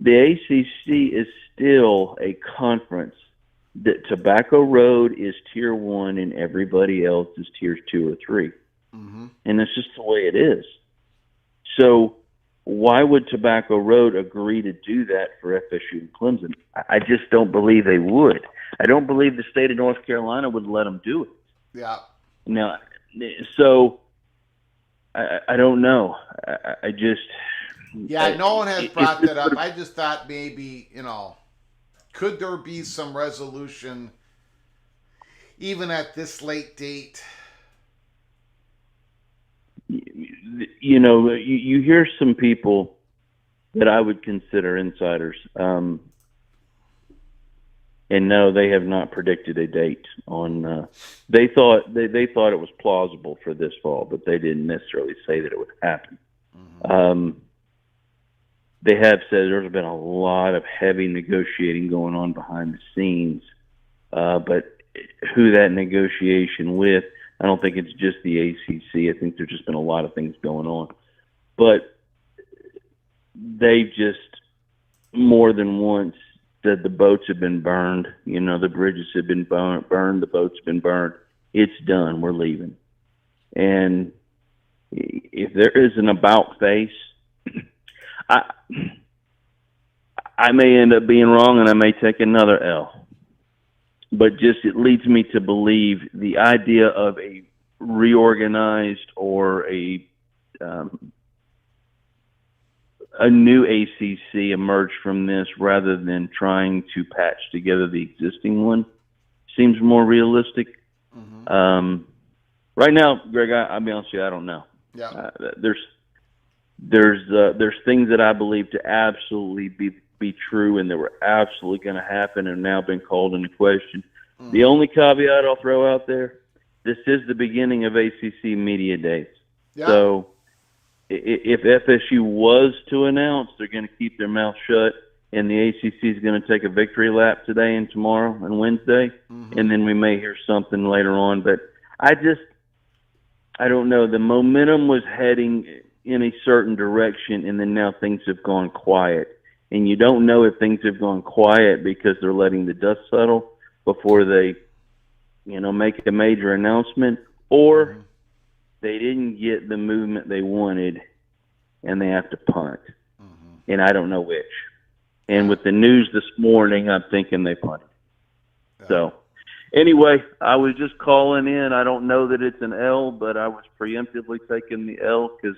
the ACC is still a conference that Tobacco Road is tier 1 and everybody else is tiers 2 or 3. And that's just the way it is. So why would Tobacco Road agree to do that for FSU and Clemson? I just don't believe they would. I don't believe the state of North Carolina would let them do it. Yeah. Now, so I don't know. I just... Yeah, no one has brought that up. I just thought maybe, could there be some resolution even at this late date? You hear some people that I would consider insiders, and no, they have not predicted a date on. They thought it was plausible for this fall, but they didn't necessarily say that it would happen. They have said there's been a lot of heavy negotiating going on behind the scenes, but who that negotiation with, I don't think it's just the ACC. I think there's just been a lot of things going on. But they just more than once said the boats have been burned. The bridges have been burned. The boats have been burned. It's done. We're leaving. And if there is an about face, I may end up being wrong and I may take another L. But just it leads me to believe the idea of a reorganized or a a new ACC emerge from this rather than trying to patch together the existing one seems more realistic. Mm-hmm. Right now, Greg, I'll be honest with you, I don't know. Yeah. There's things that I believe to absolutely be true and that were absolutely going to happen and now been called into question. Mm-hmm. The only caveat I'll throw out there, this is the beginning of ACC media days. Yeah. So if FSU was to announce they're going to keep their mouth shut and the ACC is going to take a victory lap today and tomorrow and Wednesday, mm-hmm. and then we may hear something later on. But I don't know. The momentum was heading in a certain direction, and then now things have gone quiet. And you don't know if things have gone quiet because they're letting the dust settle before they, make a major announcement, or mm-hmm. they didn't get the movement they wanted, and they have to punt. Mm-hmm. And I don't know which. And with the news this morning, I'm thinking they punted. Yeah. So, anyway, I was just calling in. I don't know that it's an L, but I was preemptively taking the L because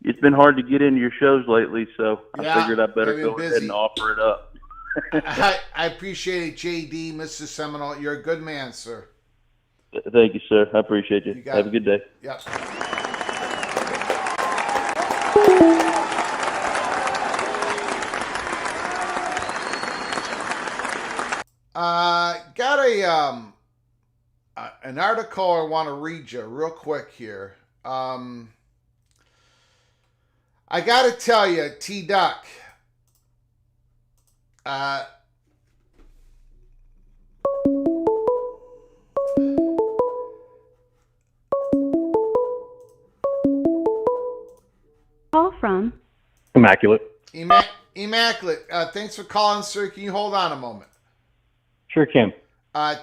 it's been hard to get into your shows lately, so I figured I better go ahead and offer it up. I appreciate it, JD, Mr. Seminole. You're a good man, sir. Thank you, sir. I appreciate you. Have a good day. Yep. Got an article I want to read you real quick here. I got to tell you, T-Duck, call from Immaculate. Immaculate. Thanks for calling, sir. Can you hold on a moment? Sure can.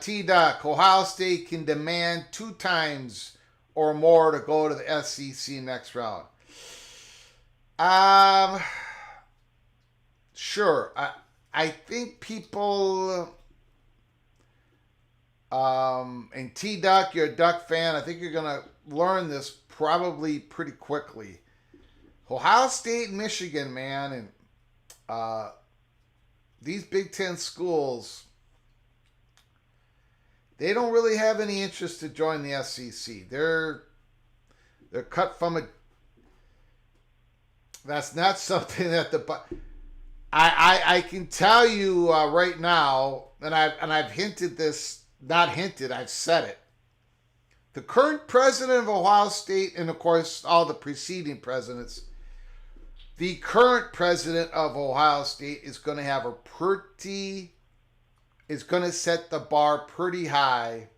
T-Duck, Ohio State can demand 2 times or more to go to the SEC next round. Sure. I think people, and T-Duck, you're a Duck fan. I think you're going to learn this probably pretty quickly. Ohio State and Michigan, man, and these Big Ten schools, they don't really have any interest to join the SEC. They're cut from a. That's not something that I can tell you right now, and I've hinted this, not hinted, I've said it. The current president of Ohio State, and of course all the preceding presidents, the current president of Ohio State is going to have is going to set the bar pretty high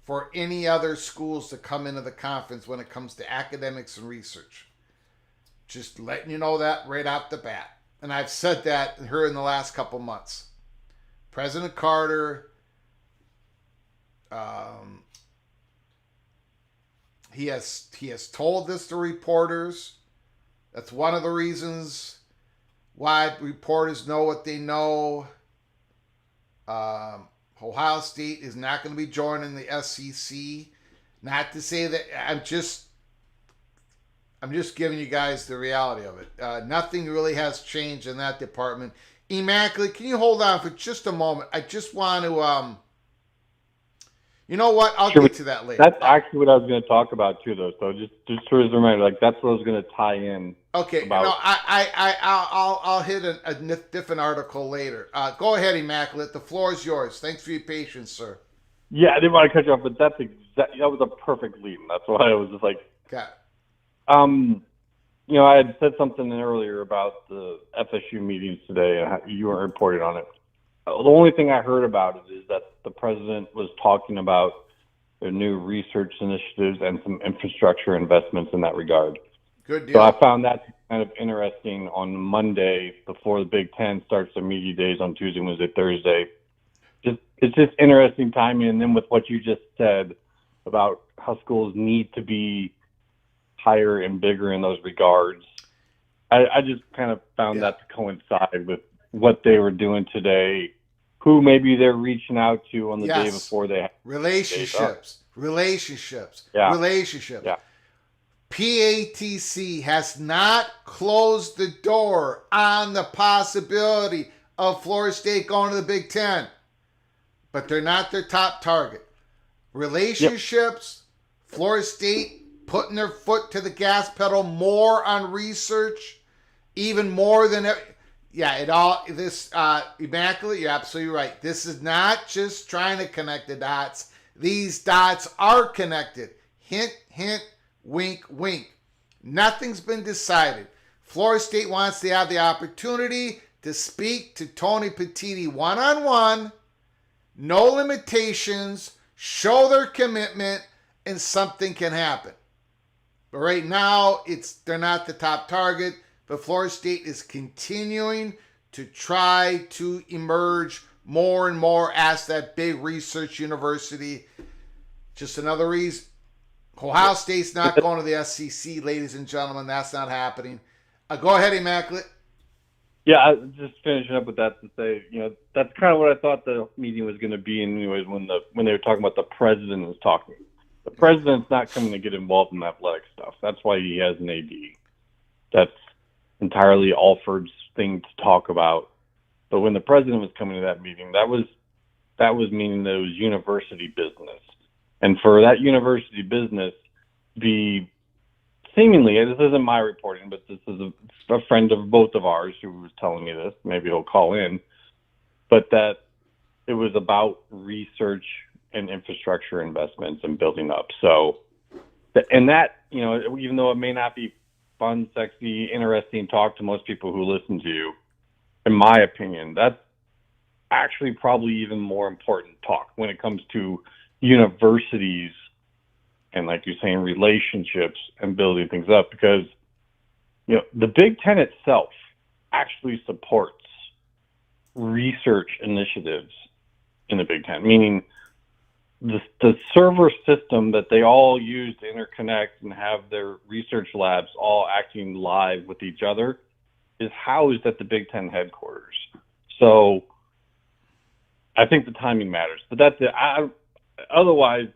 for any other schools to come into the conference when it comes to academics and research. Just letting you know that right off the bat. And I've said that here in the last couple months. President Carter, he has told this to reporters. That's one of the reasons why reporters know what they know. Ohio State is not going to be joining the SEC. Not to say that I'm just giving you guys the reality of it. Nothing really has changed in that department. Immaculate, can you hold on for just a moment? I just want to, you know what? I'll get to that later. That's actually what I was going to talk about too, though. So just as a reminder, that's what I was going to tie in. Okay, about. No, I'll hit a different article later. Go ahead, Immaculate. The floor is yours. Thanks for your patience, sir. Yeah, I didn't want to cut you off, but that was a perfect lead. That's why I was just like, okay. I had said something earlier about the FSU meetings today, and you weren't reporting on it. The only thing I heard about it is that the president was talking about their new research initiatives and some infrastructure investments in that regard. Good deal. So I found that kind of interesting on Monday before the Big Ten starts their media days on Tuesday, Wednesday, Thursday. It's just interesting timing. And then with what you just said about how schools need to be higher and bigger in those regards, I just kind of found that to coincide with what they were doing today, who maybe they're reaching out to on the day before they relationships. Yeah. PATC has not closed the door on the possibility of Florida State going to the Big Ten, but they're not their top target. Relationships, yep. Florida State putting their foot to the gas pedal more on research, even more than Immaculate, you're absolutely right. This is not just trying to connect the dots. These dots are connected. Hint, hint, wink, wink. Nothing's been decided. Florida State wants to have the opportunity to speak to Tony Petitti one-on-one, no limitations, show their commitment, and something can happen. But right now, they're not the top target, but Florida State is continuing to try to emerge more and more as that big research university. Just another reason. Ohio State's not going to the SEC, ladies and gentlemen. That's not happening. Go ahead, Immaculate. Yeah, I just finishing up with that to say, that's kind of what I thought the meeting was going to be. Anyways, when they were talking about the president was talking, the president's not coming to get involved in athletic stuff. That's why he has an AD. That's entirely Alford's thing to talk about. But when the president was coming to that meeting, that was meaning that it was university business. And for that university business, seemingly, this isn't my reporting, but this is a friend of both of ours who was telling me this, maybe he'll call in, but that it was about research and infrastructure investments and building up. So, and that, even though it may not be fun, sexy, interesting talk to most people who listen to you, in my opinion, that's actually probably even more important talk when it comes to universities and, like you're saying, relationships and building things up, because the Big Ten itself actually supports research initiatives in the Big Ten, meaning the server system that they all use to interconnect and have their research labs all acting live with each other is housed at the Big Ten headquarters. So I think the timing matters, but that's it. Otherwise,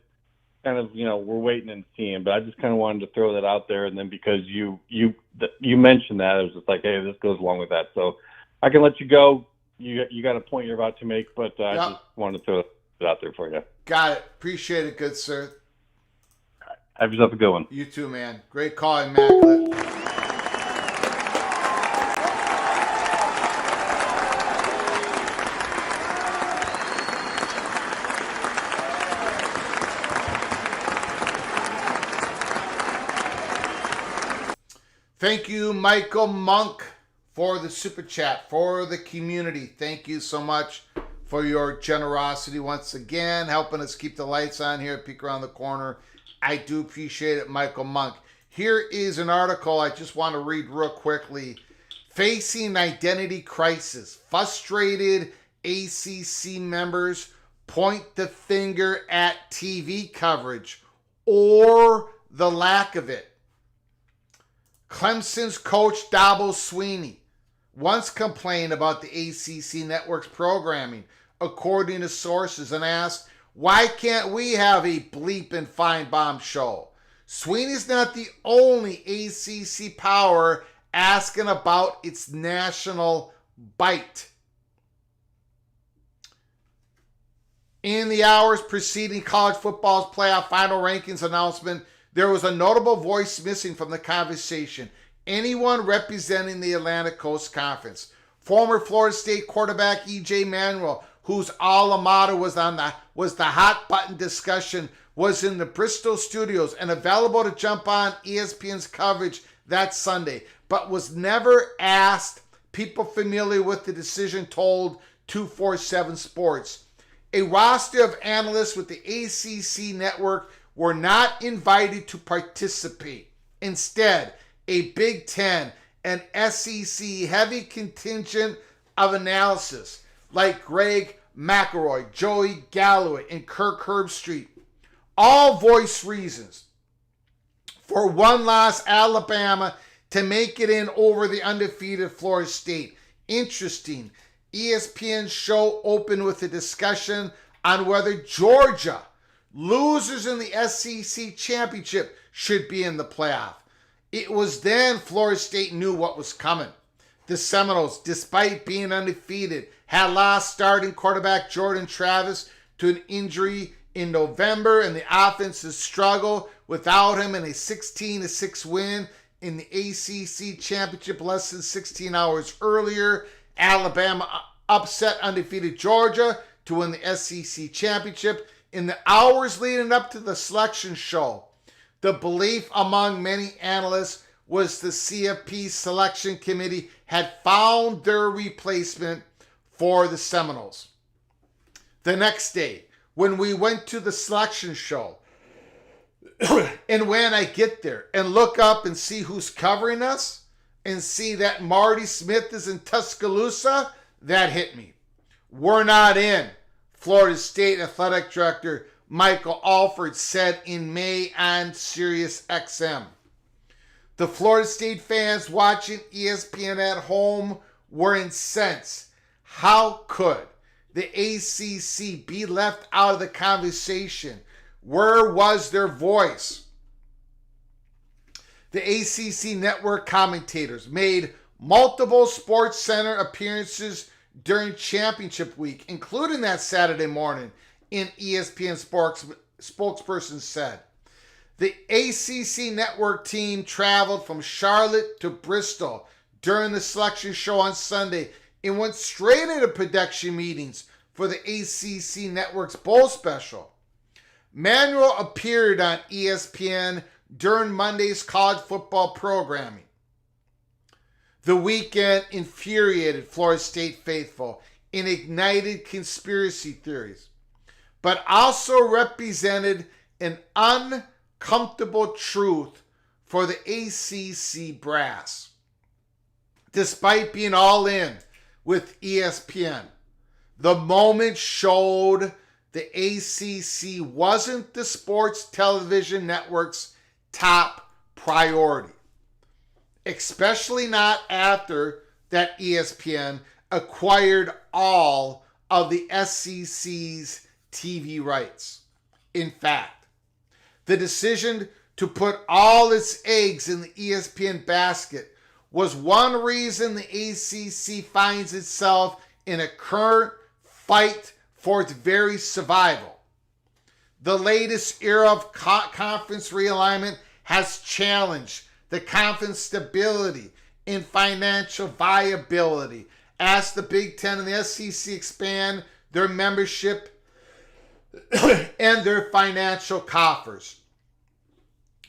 kind of, we're waiting and seeing, but I just kind of wanted to throw that out there. And then because you mentioned that, it was just like, hey, this goes along with that. So I can let you go. You got a point you're about to make, but I just wanted to throw it out there for you. Got it. Appreciate it, good sir. Have yourself a good one. You too, man. Great call, Immaculate. Thank you, Michael Monk, for the super chat, for the community. Thank you so much for your generosity once again, helping us keep the lights on here at Peek Around the Corner. I do appreciate it, Michael Monk. Here is an article I just want to read real quickly. Facing identity crisis, frustrated ACC members point the finger at TV coverage or the lack of it. Clemson's coach Dabo Swinney once complained about the ACC network's programming, according to sources, and asked, why can't we have a bleep and fine bomb show? Sweeney's not the only ACC power asking about its national bite. In the hours preceding college football's playoff final rankings announcement, there was a notable voice missing from the conversation. Anyone representing the Atlantic Coast Conference. Former Florida State quarterback E.J. Manuel, whose alma mater was the hot button discussion, was in the Bristol studios and available to jump on ESPN's coverage that Sunday, but was never asked. People familiar with the decision told 247 Sports. A roster of analysts with the ACC network were not invited to participate. Instead, a Big Ten and SEC heavy contingent of analysis like Greg McElroy, Joey Galloway, and Kirk Herbstreit all voiced reasons for one-loss Alabama to make it in over the undefeated Florida State. Interesting. ESPN's show opened with a discussion on whether Georgia, losers in the SEC championship, should be in the playoff. It was then Florida State knew what was coming. The Seminoles, despite being undefeated, had lost starting quarterback Jordan Travis to an injury in November, and the offenses struggled without him in a 16-6 win in the ACC championship less than 16 hours earlier. Alabama upset undefeated Georgia to win the SEC championship. In the hours leading up to the selection show, the belief among many analysts was the CFP selection committee had found their replacement for the Seminoles. The next day, when we went to the selection show, and when I get there and look up and see who's covering us and see that Marty Smith is in Tuscaloosa, that hit me. We're not in, Florida State Athletic Director Michael Alford said in May on Sirius XM. The Florida State fans watching ESPN at home were incensed. How could the ACC be left out of the conversation? Where was their voice? The ACC network commentators made multiple Sports Center appearances during championship week, including that Saturday morning, in ESPN Sports spokesperson said. The ACC network team traveled from Charlotte to Bristol during the selection show on Sunday and went straight into production meetings for the ACC network's bowl special. Manuel appeared on ESPN during Monday's college football programming. The weekend infuriated Florida State faithful and ignited conspiracy theories, but also represented an uncomfortable truth for the ACC brass. Despite being all in with ESPN, the moment showed the ACC wasn't the sports television network's top priority, especially not after that ESPN acquired all of the SEC's TV rights. In fact, the decision to put all its eggs in the ESPN basket was one reason the ACC finds itself in a current fight for its very survival. The latest era of conference realignment has challenged the conference stability and financial viability as the Big Ten and the SEC expand their membership and their financial coffers.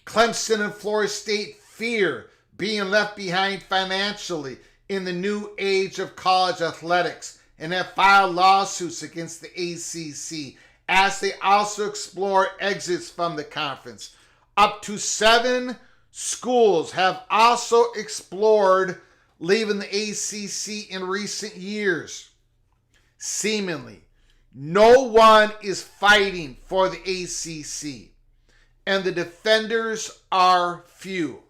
Clemson and Florida State fear being left behind financially in the new age of college athletics and have filed lawsuits against the ACC as they also explore exits from the conference. Up to 7 schools have also explored leaving the ACC in recent years. Seemingly, no one is fighting for the ACC, and the defenders are few.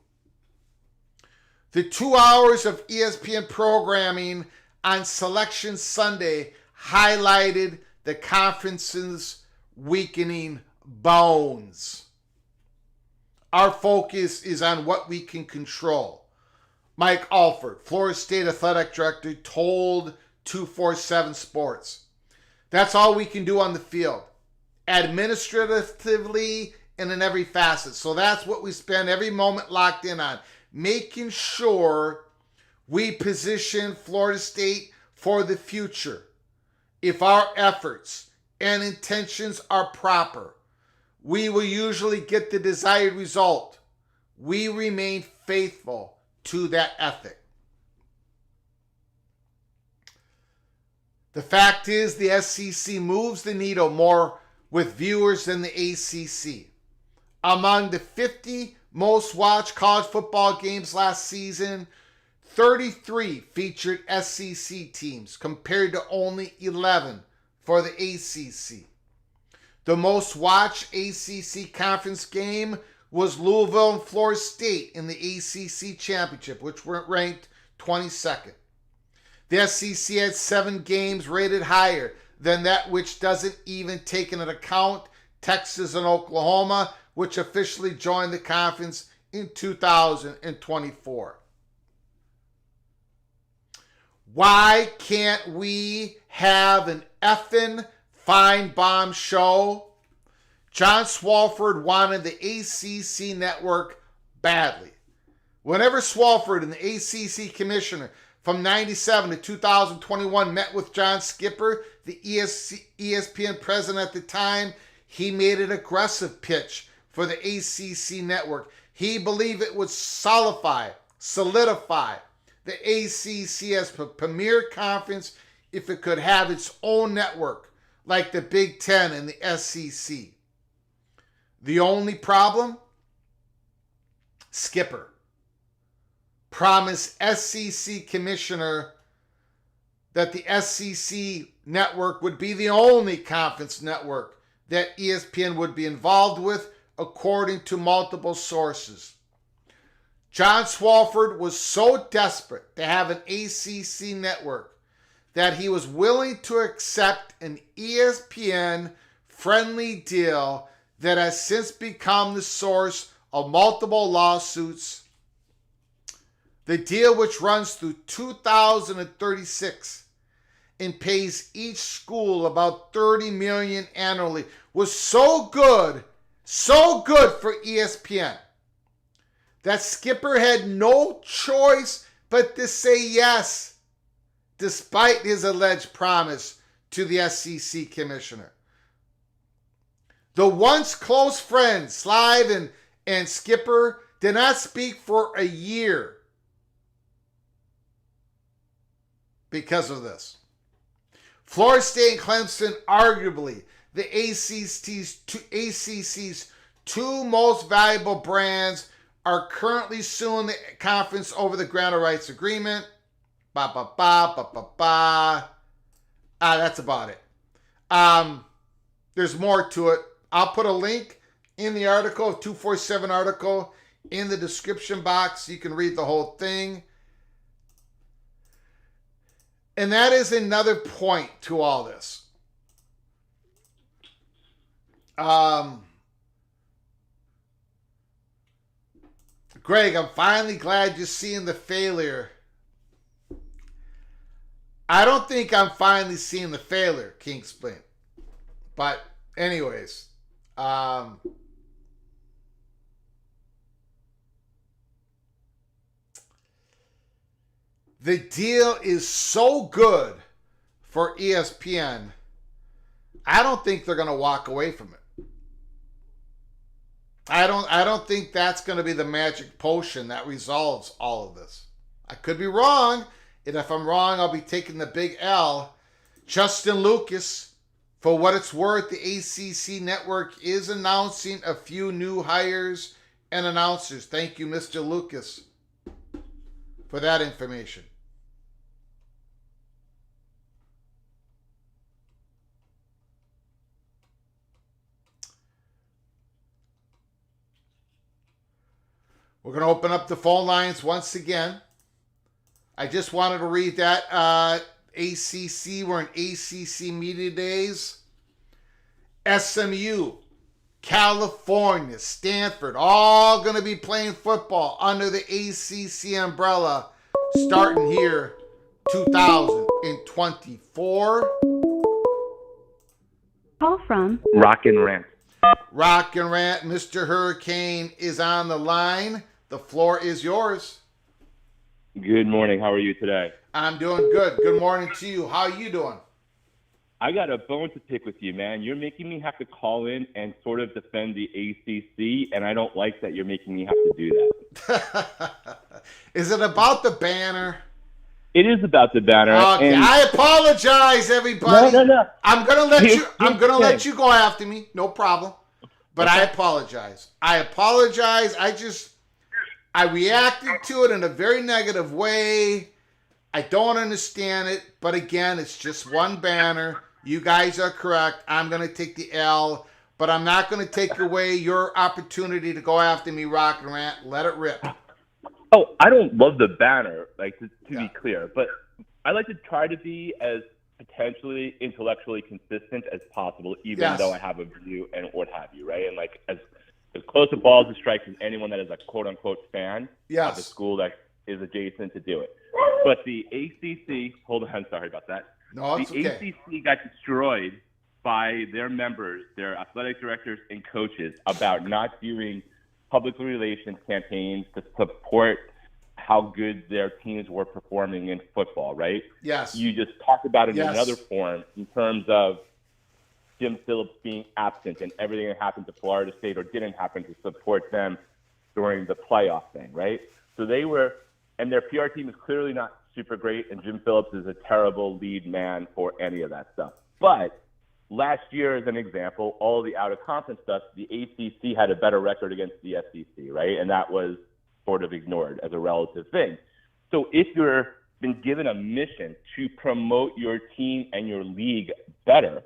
The 2 hours of ESPN programming on Selection Sunday highlighted the conference's weakening bones. Our focus is on what we can control. Mike Alford, Florida State Athletic Director, told 247 Sports. That's all we can do on the field, administratively and in every facet. So that's what we spend every moment locked in on, making sure we position Florida State for the future. If our efforts and intentions are proper, we will usually get the desired result. We remain faithful to that ethic. The fact is, the SEC moves the needle more with viewers than the ACC. Among the 50 most watched college football games last season, 33 featured SEC teams compared to only 11 for the ACC. The most watched ACC conference game was Louisville and Florida State in the ACC championship, which were ranked 22nd. The SEC had 7 games rated higher than that, which doesn't even take into account Texas and Oklahoma, which officially joined the conference in 2024. Why can't we have an effing Feinbaum show? John Swofford wanted the ACC network badly. Whenever Swofford and the ACC commissioner from 97 to 2021 met with John Skipper, the ESPN president at the time, he made an aggressive pitch for the ACC network. He believed it would solidify the ACC as a premier conference if it could have its own network, like the Big Ten and the SEC. The only problem? Skipper promised SEC commissioner that the SEC network would be the only conference network that ESPN would be involved with, according to multiple sources. John Swofford was so desperate to have an ACC network that he was willing to accept an ESPN-friendly deal that has since become the source of multiple lawsuits. The deal, which runs through 2036 and pays each school about $30 million annually, was so good for ESPN that Skipper had no choice but to say yes, despite his alleged promise to the SEC commissioner. The once close friends, Slive and Skipper, did not speak for a year because of this. Florida State and Clemson, arguably the ACC's two most valuable brands, are currently suing the conference over the grant of rights agreement. That's about it. There's more to it. I'll put a link in the article, 247 article, in the description box. You can read the whole thing. And that is another point to all this. Greg, I'm finally glad you're seeing the failure. I don't think I'm finally seeing the failure, King Splint. But anyways, the deal is so good for ESPN, I don't think they're going to walk away from it. I don't think that's going to be the magic potion that resolves all of this. I could be wrong, and if I'm wrong, I'll be taking the big L. Justin Lucas, for what it's worth, the ACC network is announcing a few new hires and announcers. Thank you, Mr. Lucas, for that information. We're going to open up the phone lines once again. I just wanted to read that. ACC, we're in ACC Media Days. SMU, California, Stanford, all going to be playing football under the ACC umbrella starting here 2024. Call from Rock and Rant. Rock and Rant, Mr. Hurricane is on the line. The floor is yours. Good morning. How are you today? I'm doing good. Good morning to you. How are you doing? I got a bone to pick with you, man. You're making me have to call in and sort of defend the ACC, and I don't like that you're making me have to do that. Is it about the banner? It is about the banner. Okay, and I apologize, everybody. No. I'm gonna let you go after me. No problem. But okay. I apologize. I reacted to it in a very negative way. I don't understand it, but again, it's just one banner. You guys are correct. I'm going to take the L, but I'm not going to take away your opportunity to go after me, Rock and Rant. Let it rip. Oh, I don't love the banner, like to be clear, but I like to try to be as potentially intellectually consistent as possible, even though I have a view and what have you, right? And like as close to balls and strikes as anyone that is a quote-unquote fan of the Yes. school that is adjacent to do it. But the ACC, hold on, sorry about that. No, it's The okay. ACC got destroyed by their members, their athletic directors and coaches, about not doing public relations campaigns to support how good their teams were performing in football, right? Yes. You just talked about it in Yes. another form in terms of Jim Phillips being absent and everything that happened to Florida State or didn't happen to support them during the playoff thing, right? So they were, and their PR team is clearly not super great, and Jim Phillips is a terrible lead man for any of that stuff. But last year, as an example, all the out-of-conference stuff, the ACC had a better record against the SEC, right? And that was sort of ignored as a relative thing. So if you're been given a mission to promote your team and your league better,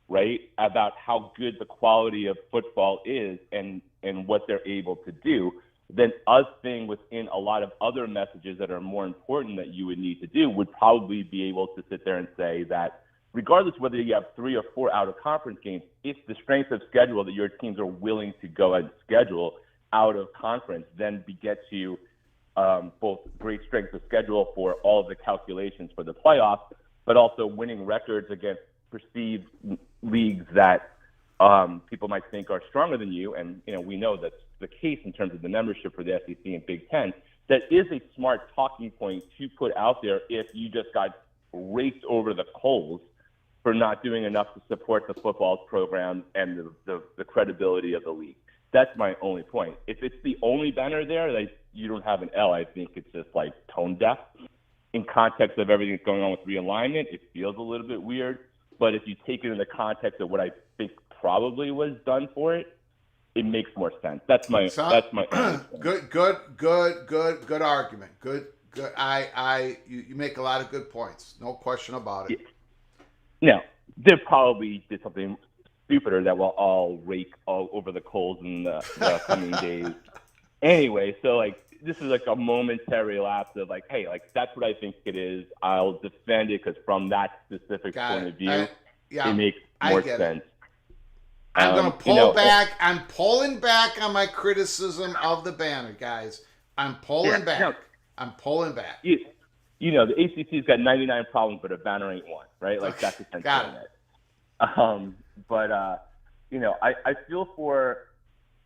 right, about how good the quality of football is and what they're able to do, then us being within a lot of other messages that are more important that you would need to do would probably be able to sit there and say that regardless whether you have 3 or 4 out-of-conference games, if the strength of schedule that your teams are willing to go and schedule out of conference then begets you both great strength of schedule for all of the calculations for the playoffs, but also winning records against perceived leagues that people might think are stronger than you. And, we know that's the case in terms of the membership for the SEC and Big Ten. That is a smart talking point to put out there if you just got raked over the coals for not doing enough to support the football program and the credibility of the league. That's my only point. If it's the only banner there, that you don't have an L, I think it's just like tone deaf. In context of everything that's going on with realignment, it feels a little bit weird. But if you take it in the context of what I think probably was done for it, it makes more sense. That's my good argument. Good. You make a lot of good points. No question about it. Now, they probably did something stupider that we'll all rake all over the coals in the coming days. Anyway, so this is a momentary lapse of hey, that's what I think it is. I'll defend it because from that specific point of view, it makes more sense. I'm going to pull back. I'm pulling back on my criticism of the banner, guys. I'm pulling back. I'm pulling back. The ACC's got 99 problems, but a banner ain't one, right? That's essentially it.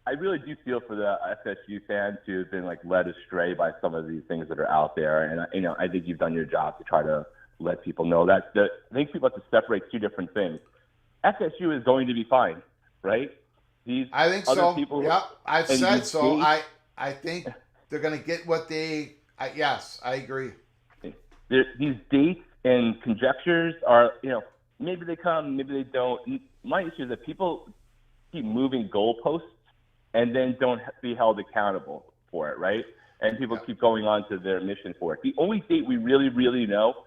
I really do feel for the FSU fans who have been led astray by some of these things that are out there. And, I think you've done your job to try to let people know that. I think people have to separate two different things. FSU is going to be fine, right? I think so. I've said so. I think they're going to get what they. Yes, I agree. These dates and conjectures are, maybe they come, maybe they don't. My issue is that people keep moving goalposts and then don't be held accountable for it, right? And people keep going on to their mission for it. The only date we really, really know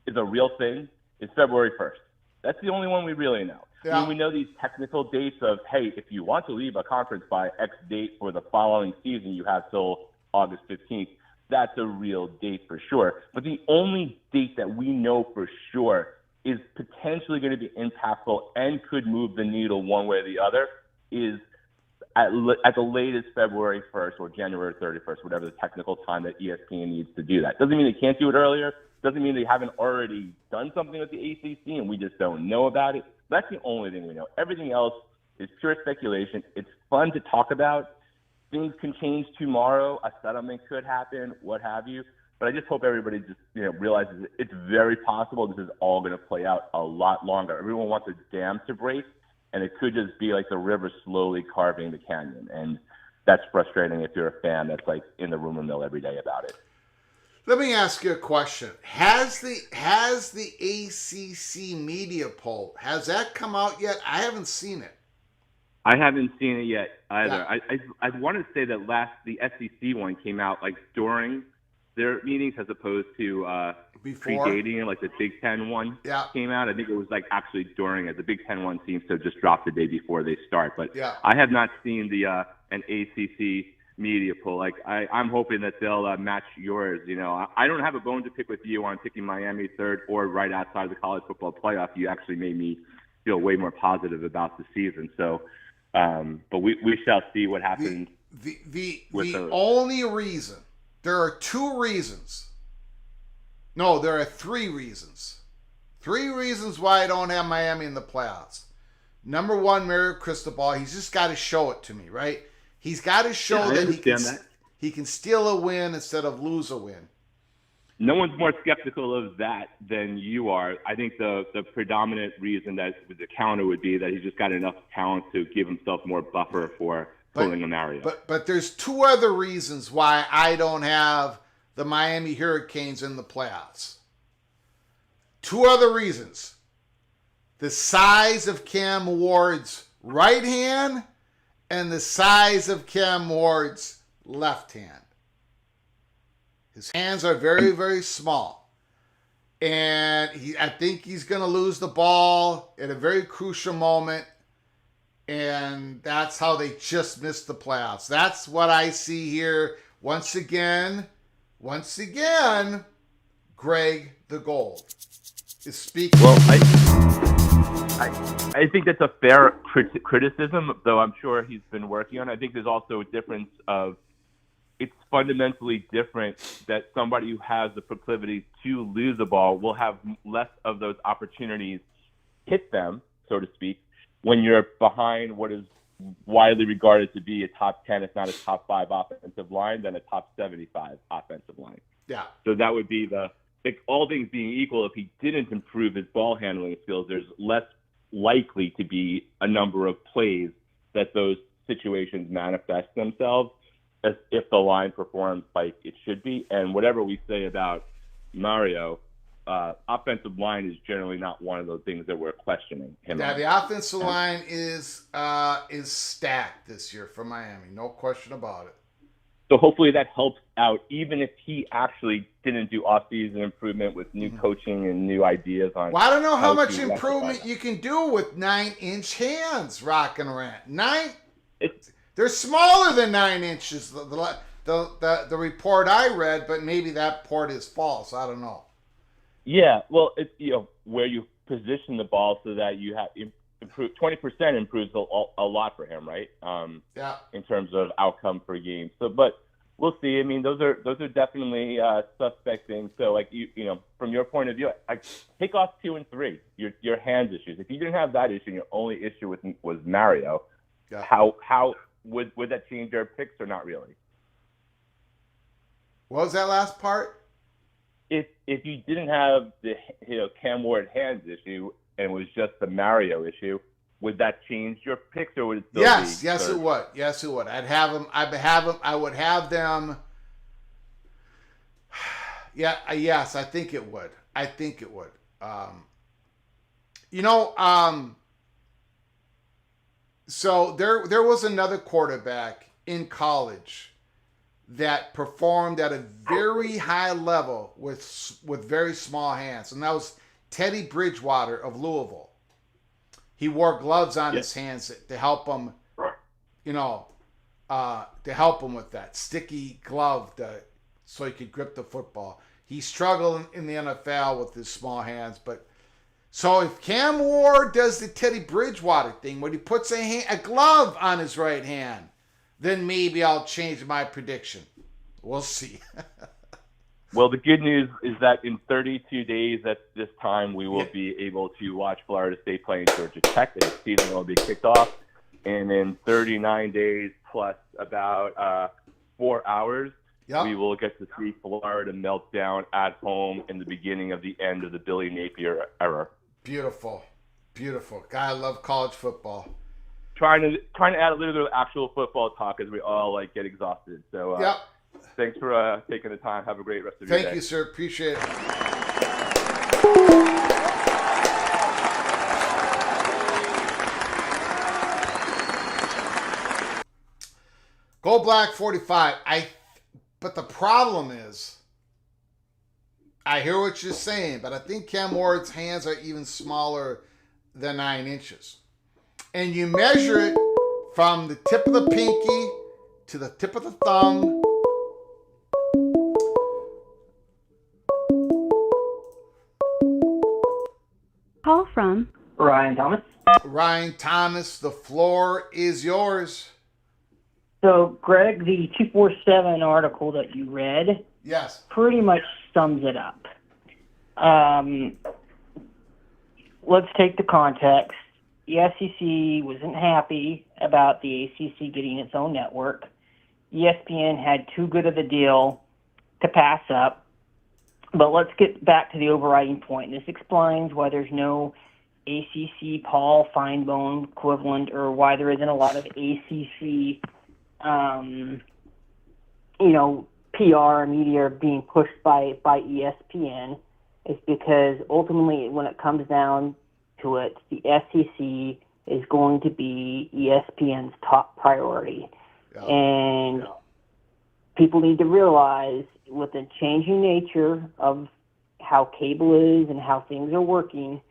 is a real thing is February 1st. That's the only one we really know. Yeah. We know these technical dates of, hey, if you want to leave a conference by X date for the following season, you have till August 15th. That's a real date for sure. But the only date that we know for sure is potentially going to be impactful and could move the needle one way or the other is at the latest February 1st or January 31st, whatever the technical time that ESPN needs to do that. Doesn't mean they can't do it earlier. Doesn't mean they haven't already done something with the ACC and we just don't know about it. That's the only thing we know. Everything else is pure speculation. It's fun to talk about. Things can change tomorrow. A settlement could happen, what have you. But I just hope everybody just realizes it's very possible this is all going to play out a lot longer. Everyone wants a dam to break, and it could just be like the river slowly carving the canyon. And that's frustrating if you're a fan that's in the rumor mill every day about it. Let me ask you a question. Has the ACC media poll, has that come out yet? I haven't seen it. I haven't seen it yet either. Yeah. I want to say that the SEC one came out during their meetings as opposed to Before? predating it, the Big Ten one came out. I think it was actually during it. The Big Ten one seems to have just dropped the day before they start. But I have not seen an ACC media poll. I'm hoping that they'll match yours. I don't have a bone to pick with you on picking Miami third or right outside the college football playoff. You actually made me feel way more positive about the season. So But we shall see what happens. The with those. only reason, there are two reasons. No, there are three reasons. Three reasons why I don't have Miami in the playoffs. Number one, Mario Cristobal. He's just got to show it to me, right? He's got to show that he can steal a win instead of lose a win. No one's more skeptical of that than you are. I think the predominant reason that the counter would be that he's just got enough talent to give himself more buffer for pulling a Mario. But there's two other reasons why I don't have the Miami Hurricanes in the playoffs. Two other reasons. The size of Cam Ward's right hand and the size of Cam Ward's left hand. His hands are very, very small. And I think he's going to lose the ball at a very crucial moment. And that's how they just missed the playoffs. That's what I see here. Once again, Greg the Gold is speaking. Well, I think that's a fair criticism, though I'm sure he's been working on it. I think there's also a difference of it's fundamentally different that somebody who has the proclivity to lose the ball will have less of those opportunities hit them, so to speak, when you're behind what is widely regarded to be a top 10, if not a top 5 offensive line, than a top 75 offensive line. Yeah. So that would be all things being equal, if he didn't improve his ball handling skills, there's less likely to be a number of plays that those situations manifest themselves as if the line performs like it should be. And whatever we say about Mario, offensive line is generally not one of those things that we're questioning him on. The offensive line is stacked this year for Miami. No question about it. So hopefully that helps out, even if he actually didn't do off-season improvement with new coaching and new ideas on. Well, I don't know how much improvement you can do with 9-inch hands, Rock and Rant. They're smaller than 9 inches. The report I read, but maybe that report is false. I don't know. Yeah, well, it's where you position the ball so that you have 20% improves a lot for him, right? Yeah. In terms of outcome per game. So, but we'll see. I mean, those are definitely suspect things. So, like from your point of view, I take off 2 and 3. Your hands issues. If you didn't have that issue, your only issue was Mario. Yeah. How would that change your picks or not really? What was that last part? If you didn't have the Cam Ward hands issue and it was just the Mario issue, would that change your picks or would it still be? Yes, it would. Yes, it would. I would have them. Yeah. Yes, I think it would. So there was another quarterback in college that performed at a very high level with very small hands, and that was Teddy Bridgewater of Louisville. He wore gloves on his hands to help him, to help him with that sticky glove so he could grip the football. He struggled in the NFL with his small hands, but so if Cam Ward does the Teddy Bridgewater thing, when he puts a glove on his right hand, then maybe I'll change my prediction. We'll see. Well, the good news is that in 32 days at this time, we will be able to watch Florida State playing Georgia Tech. The season will be kicked off. And in 39 days plus about 4 hours, we will get to see Florida melt down at home in the beginning of the end of the Billy Napier era. Beautiful. God, I love college football. Trying to add a little bit of actual football talk as we all get exhausted. So thanks for taking the time. Have a great rest of your day. Thank you, sir. Appreciate it. Go Black 45. But the problem is, I hear what you're saying, but I think Cam Ward's hands are even smaller than 9 inches. And you measure it from the tip of the pinky to the tip of the thumb. Call from Ryan Thomas. Ryan Thomas, the floor is yours. So, Greg, the 247 article that you read Yes. pretty much sums it up. Let's take the context. The SEC wasn't happy about the ACC getting its own network. ESPN had too good of a deal to pass up. But let's get back to the overriding point. This explains why there's no ACC Paul Feinbone equivalent, or why there isn't a lot of ACC, PR media being pushed by ESPN. Is because ultimately, when it comes down to it, the SEC is going to be ESPN's top priority. Yeah. And people need to realize, with the changing nature of how cable is and how things are working,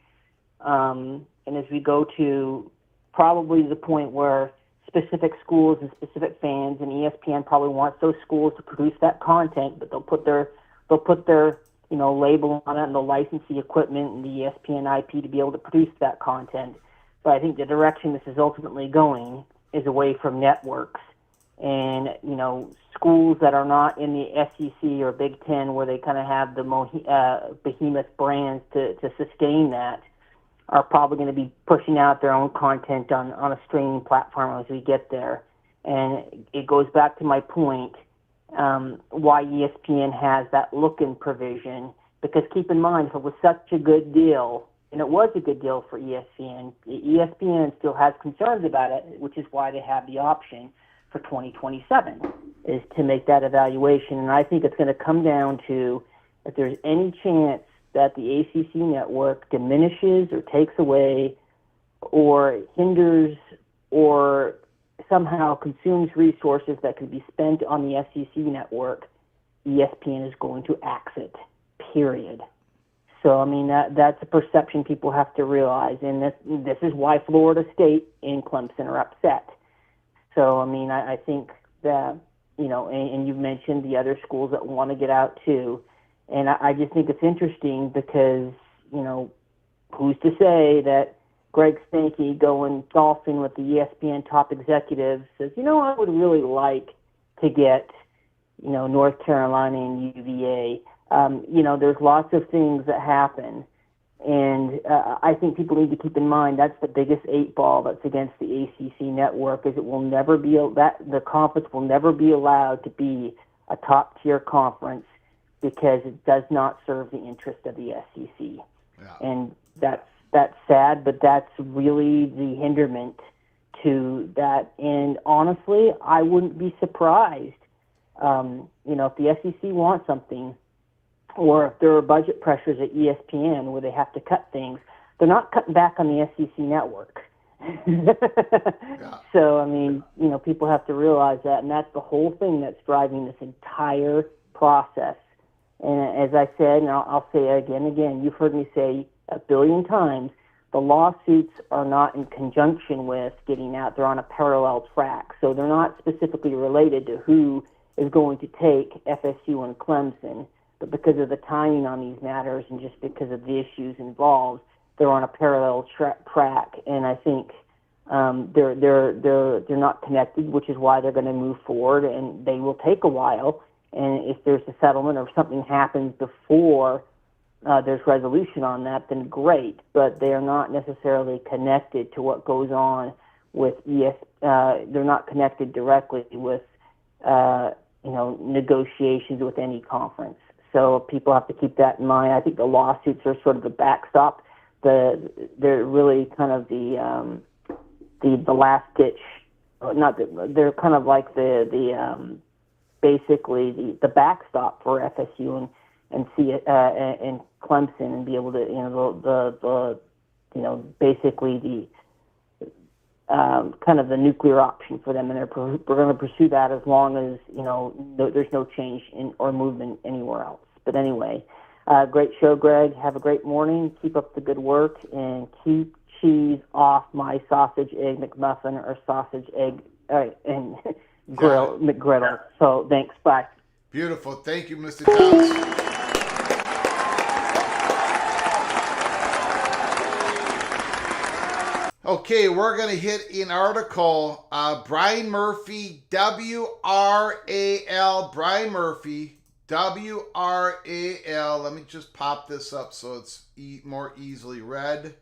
and as we go to probably the point where specific schools and specific fans, and ESPN probably wants those schools to produce that content, but they'll put their label on it, and they'll license the equipment and the ESPN IP to be able to produce that content. But I think the direction this is ultimately going is away from networks. And, schools that are not in the SEC or Big Ten, where they kind of have the behemoth brands to sustain that, are probably going to be pushing out their own content on a streaming platform as we get there. And it goes back to my point, why ESPN has that look-in provision, because keep in mind, if it was such a good deal, and it was a good deal for ESPN still has concerns about it, which is why they have the option for 2027, is to make that evaluation. And I think it's going to come down to, if there's any chance that the ACC network diminishes or takes away or hinders or somehow consumes resources that could be spent on the SEC network, ESPN is going to axe it, period. So, that's a perception people have to realize, and this is why Florida State and Clemson are upset. So, I think that, and you've mentioned the other schools that want to get out too, and I just think it's interesting because, who's to say that Greg Sankey going golfing with the ESPN top executives says, I would really like to get, North Carolina and UVA. There's lots of things that happen. And I think people need to keep in mind that's the biggest 8-ball that's against the ACC network, is it will never be the conference will never be allowed to be a top-tier conference because it does not serve the interest of the SEC. Yeah. And that's sad, but that's really the hinderment to that. And honestly, I wouldn't be surprised, if the SEC wants something, or if there are budget pressures at ESPN where they have to cut things, they're not cutting back on the SEC network. Yeah. So, people have to realize that, and that's the whole thing that's driving this entire process. And as I said, and I'll say it again, you've heard me say 1 billion times, the lawsuits are not in conjunction with getting out. They're on a parallel track. So they're not specifically related to who is going to take FSU and Clemson. But because of the timing on these matters and just because of the issues involved, they're on a parallel track. And I think they're not connected, which is why they're going to move forward, and they will take a while. And if there's a settlement or something happens before there's resolution on that, then great. But they are not necessarily connected to what goes on with they're not connected directly with negotiations with any conference. So people have to keep that in mind. I think the lawsuits are sort of a backstop. They're really kind of the last ditch. They're kind of like basically the backstop for FSU and Clemson, and be able to basically the kind of the nuclear option for them, and we're going to pursue that as long as there's no change or movement anywhere else. But anyway, great show, Greg. Have a great morning. Keep up the good work, and keep cheese off my sausage egg McMuffin or sausage egg and McGriddle. So thanks. Bye. Beautiful. Thank you, Mr. Thomas. Okay, we're going to hit an article. Brian Murphy, W-R-A-L. Brian Murphy, W-R-A-L. Let me just pop this up so it's more easily read.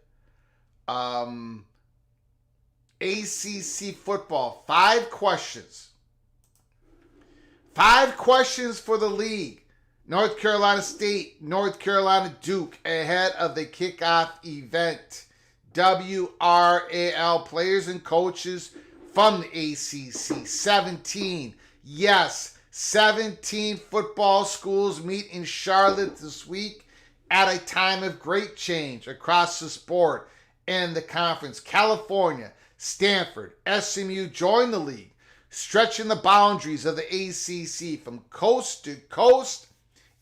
ACC football. 5 questions. 5 questions for the league. North Carolina State, North Carolina Duke ahead of the kickoff event. WRAL, players and coaches from the ACC. 17. Yes, 17 football schools meet in Charlotte this week at a time of great change across the sport and the conference. California, Stanford, SMU join the league, stretching the boundaries of the ACC from coast to coast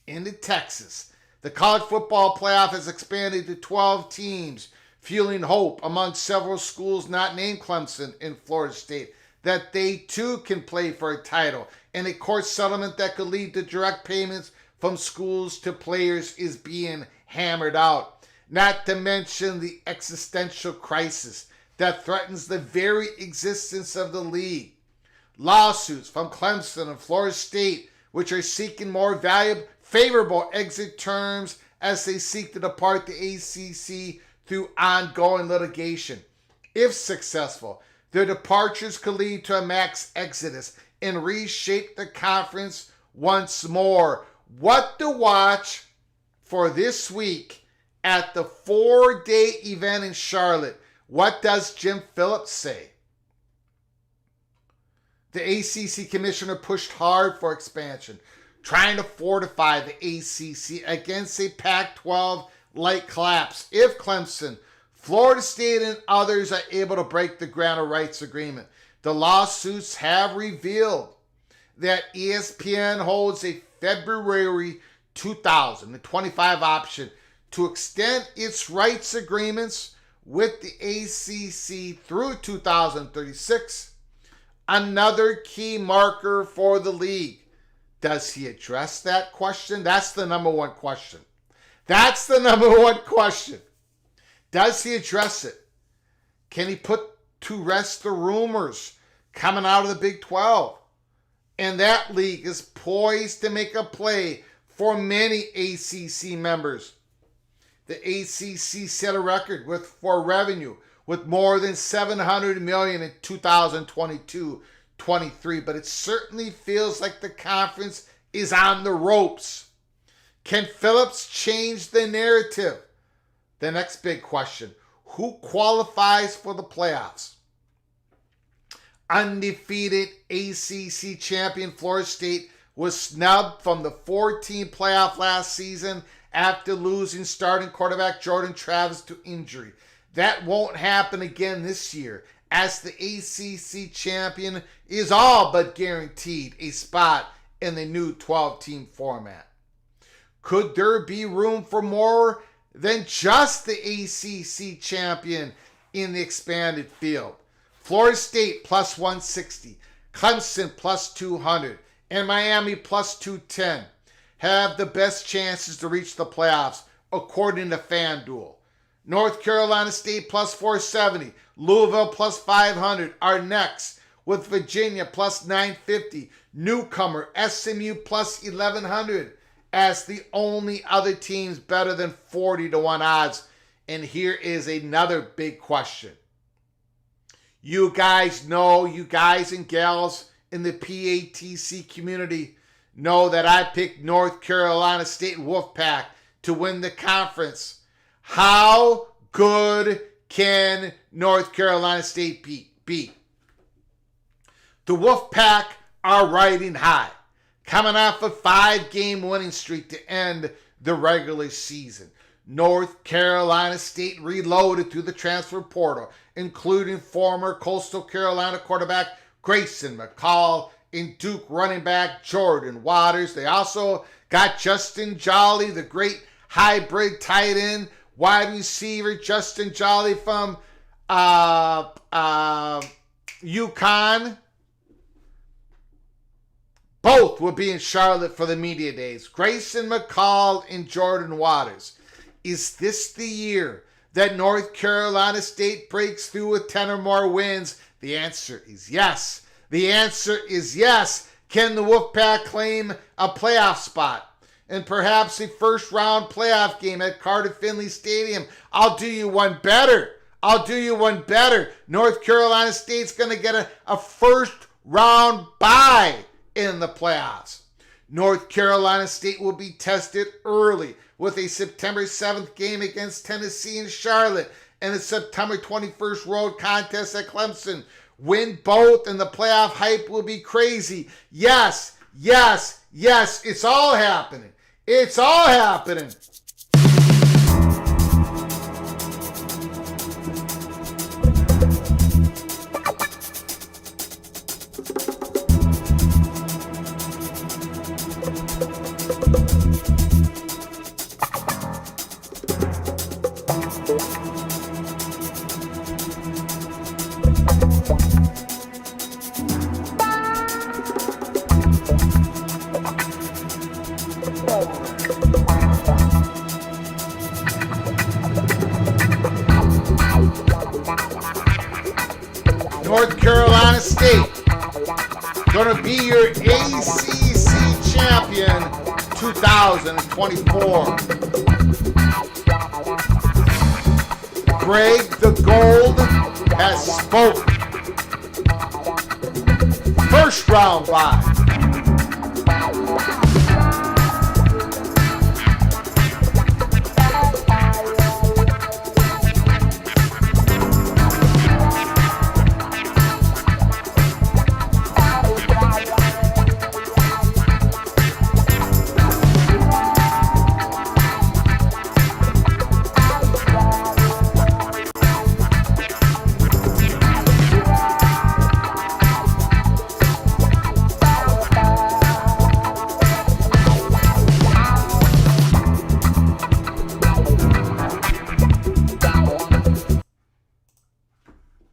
into Texas. The college football playoff has expanded to 12 teams, fueling hope among several schools not named Clemson and Florida State that they too can play for a title, and a court settlement that could lead to direct payments from schools to players is being hammered out. Not to mention the existential crisis that threatens the very existence of the league. Lawsuits from Clemson and Florida State, which are seeking more favorable exit terms as they seek to depart the ACC through ongoing litigation. If successful, their departures could lead to a max exodus and reshape the conference once more. What to watch for this week at the 4-day event in Charlotte? What does Jim Phillips say? The ACC commissioner pushed hard for expansion, trying to fortify the ACC against a Pac-12-like collapse if Clemson, Florida State, and others are able to break the grant of rights agreement. The lawsuits have revealed that ESPN holds a February 2025 option to extend its rights agreements with the ACC through 2036, another key marker for the league. Does he address that question? That's the number one question. That's the number one question. Does he address it? Can he put to rest the rumors coming out of the Big 12? And that league is poised to make a play for many ACC members. The ACC set a record for revenue with more than $700 million in 2022-23, but it certainly feels like the conference is on the ropes. Can Phillips change the narrative? The next big question: who qualifies for the playoffs? Undefeated ACC champion Florida State was snubbed from the 14 playoff last season after losing starting quarterback Jordan Travis to injury. That won't happen again this year, as the ACC champion is all but guaranteed a spot in the new 12-team format. Could there be room for more than just the ACC champion in the expanded field? Florida State plus 160, Clemson plus 200, and Miami plus 210 have the best chances to reach the playoffs, according to FanDuel. North Carolina State plus 470, Louisville plus 500 are next, with Virginia plus 950, newcomer SMU plus 1100 as the only other teams better than 40-1 odds. And here is another big question. You guys and gals in the PATC community know that I picked North Carolina State Wolfpack to win the conference. How good can North Carolina State be? The Wolfpack are riding high, coming off a 5-game winning streak to end the regular season. North Carolina State reloaded through the transfer portal, including former Coastal Carolina quarterback Grayson McCall and Duke running back Jordan Waters. They also got Justin Jolly, the great hybrid tight end, wide receiver Justin Jolly from UConn. Both will be in Charlotte for the media days. Grayson McCall and Jordan Waters. Is this the year that North Carolina State breaks through with 10 or more wins? The answer is yes. The answer is yes. Can the Wolfpack claim a playoff spot and perhaps a first-round playoff game at Carter Finley Stadium? I'll do you one better. North Carolina State's going to get a first-round bye in the playoffs. North Carolina State will be tested early with a September 7th game against Tennessee in Charlotte and a September 21st road contest at Clemson. Win both and the playoff hype will be crazy. Yes, it's all happening. It's all happening. North Carolina State going to be your ACC champion 2024. Greg the Gold has spoken. First round bye.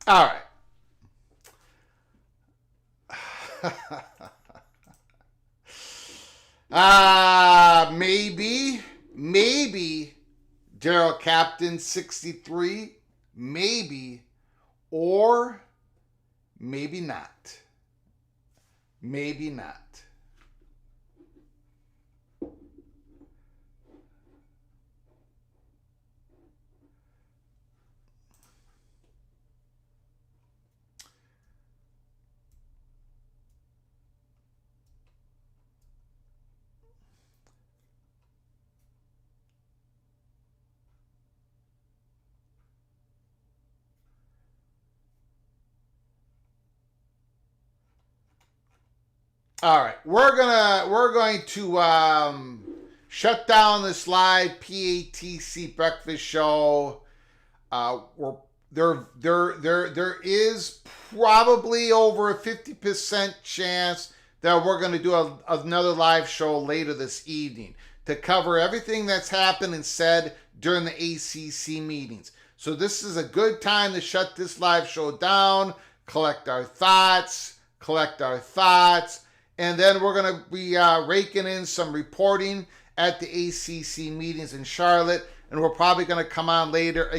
All right. Maybe Daryl Captain 63, maybe, or maybe not. Maybe not. All right, we're going to shut down this live PATC breakfast show. There is probably over a 50% chance that we're going to do another live show later this evening to cover everything that's happened and said during the ACC meetings. So this is a good time to shut this live show down, collect our thoughts, and then we're going to be raking in some reporting at the ACC meetings in Charlotte, and we're probably going to come on later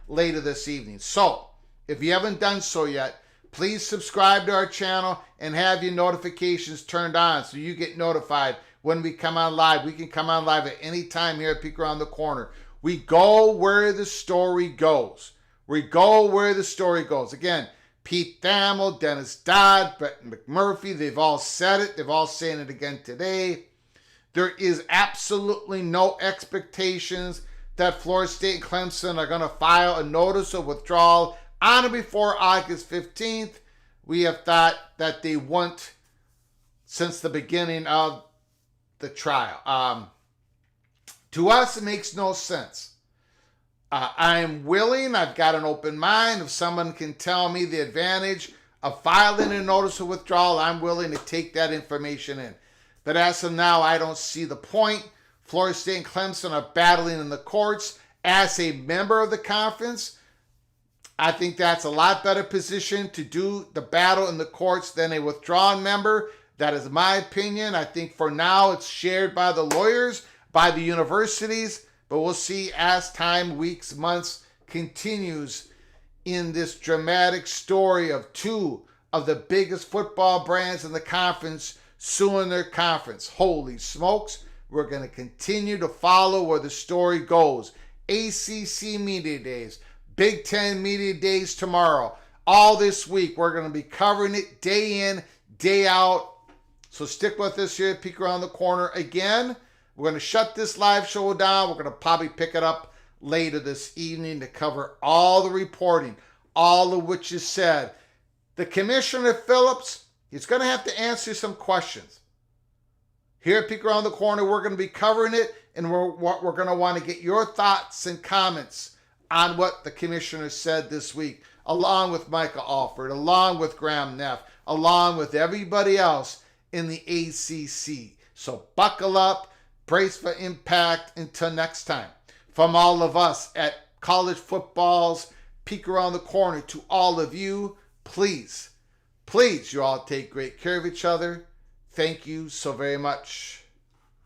this evening. So, if you haven't done so yet, please subscribe to our channel and have your notifications turned on so you get notified when we come on live. We can come on live at any time here at Peek Around the Corner. We go where the story goes. Again, Pete Thamel, Dennis Dodd, Brett McMurphy, they've all said it. They've all saying it again today. There is absolutely no expectations that Florida State and Clemson are going to file a notice of withdrawal on or before August 15th. We have thought that they won't since the beginning of the trial. To us, it makes no sense. I'm willing, I've got an open mind. If someone can tell me the advantage of filing a notice of withdrawal, I'm willing to take that information in. But as of now, I don't see the point. Florida State and Clemson are battling in the courts. As a member of the conference, I think that's a lot better position to do the battle in the courts than a withdrawn member. That is my opinion. I think for now it's shared by the lawyers, by the universities, but we'll see as time, weeks, months continues in this dramatic story of two of the biggest football brands in the conference suing their conference. Holy smokes, we're going to continue to follow where the story goes. ACC Media Days, Big Ten Media Days tomorrow. All this week, we're going to be covering it day in, day out. So stick with us here at Peek Around the Corner. Again, we're going to shut this live show down. We're going to probably pick it up later this evening to cover all the reporting, all of which is said. The Commissioner Phillips, he's going to have to answer some questions. Here at Peek Around the Corner, we're going to be covering it, and we're going to want to get your thoughts and comments on what the Commissioner said this week, along with Micah Alford, along with Graham Neff, along with everybody else in the ACC. So buckle up, brace for impact. Until next time, from all of us at College Football's Peek Around the Corner, to all of you, please, you all take great care of each other. Thank you so very much.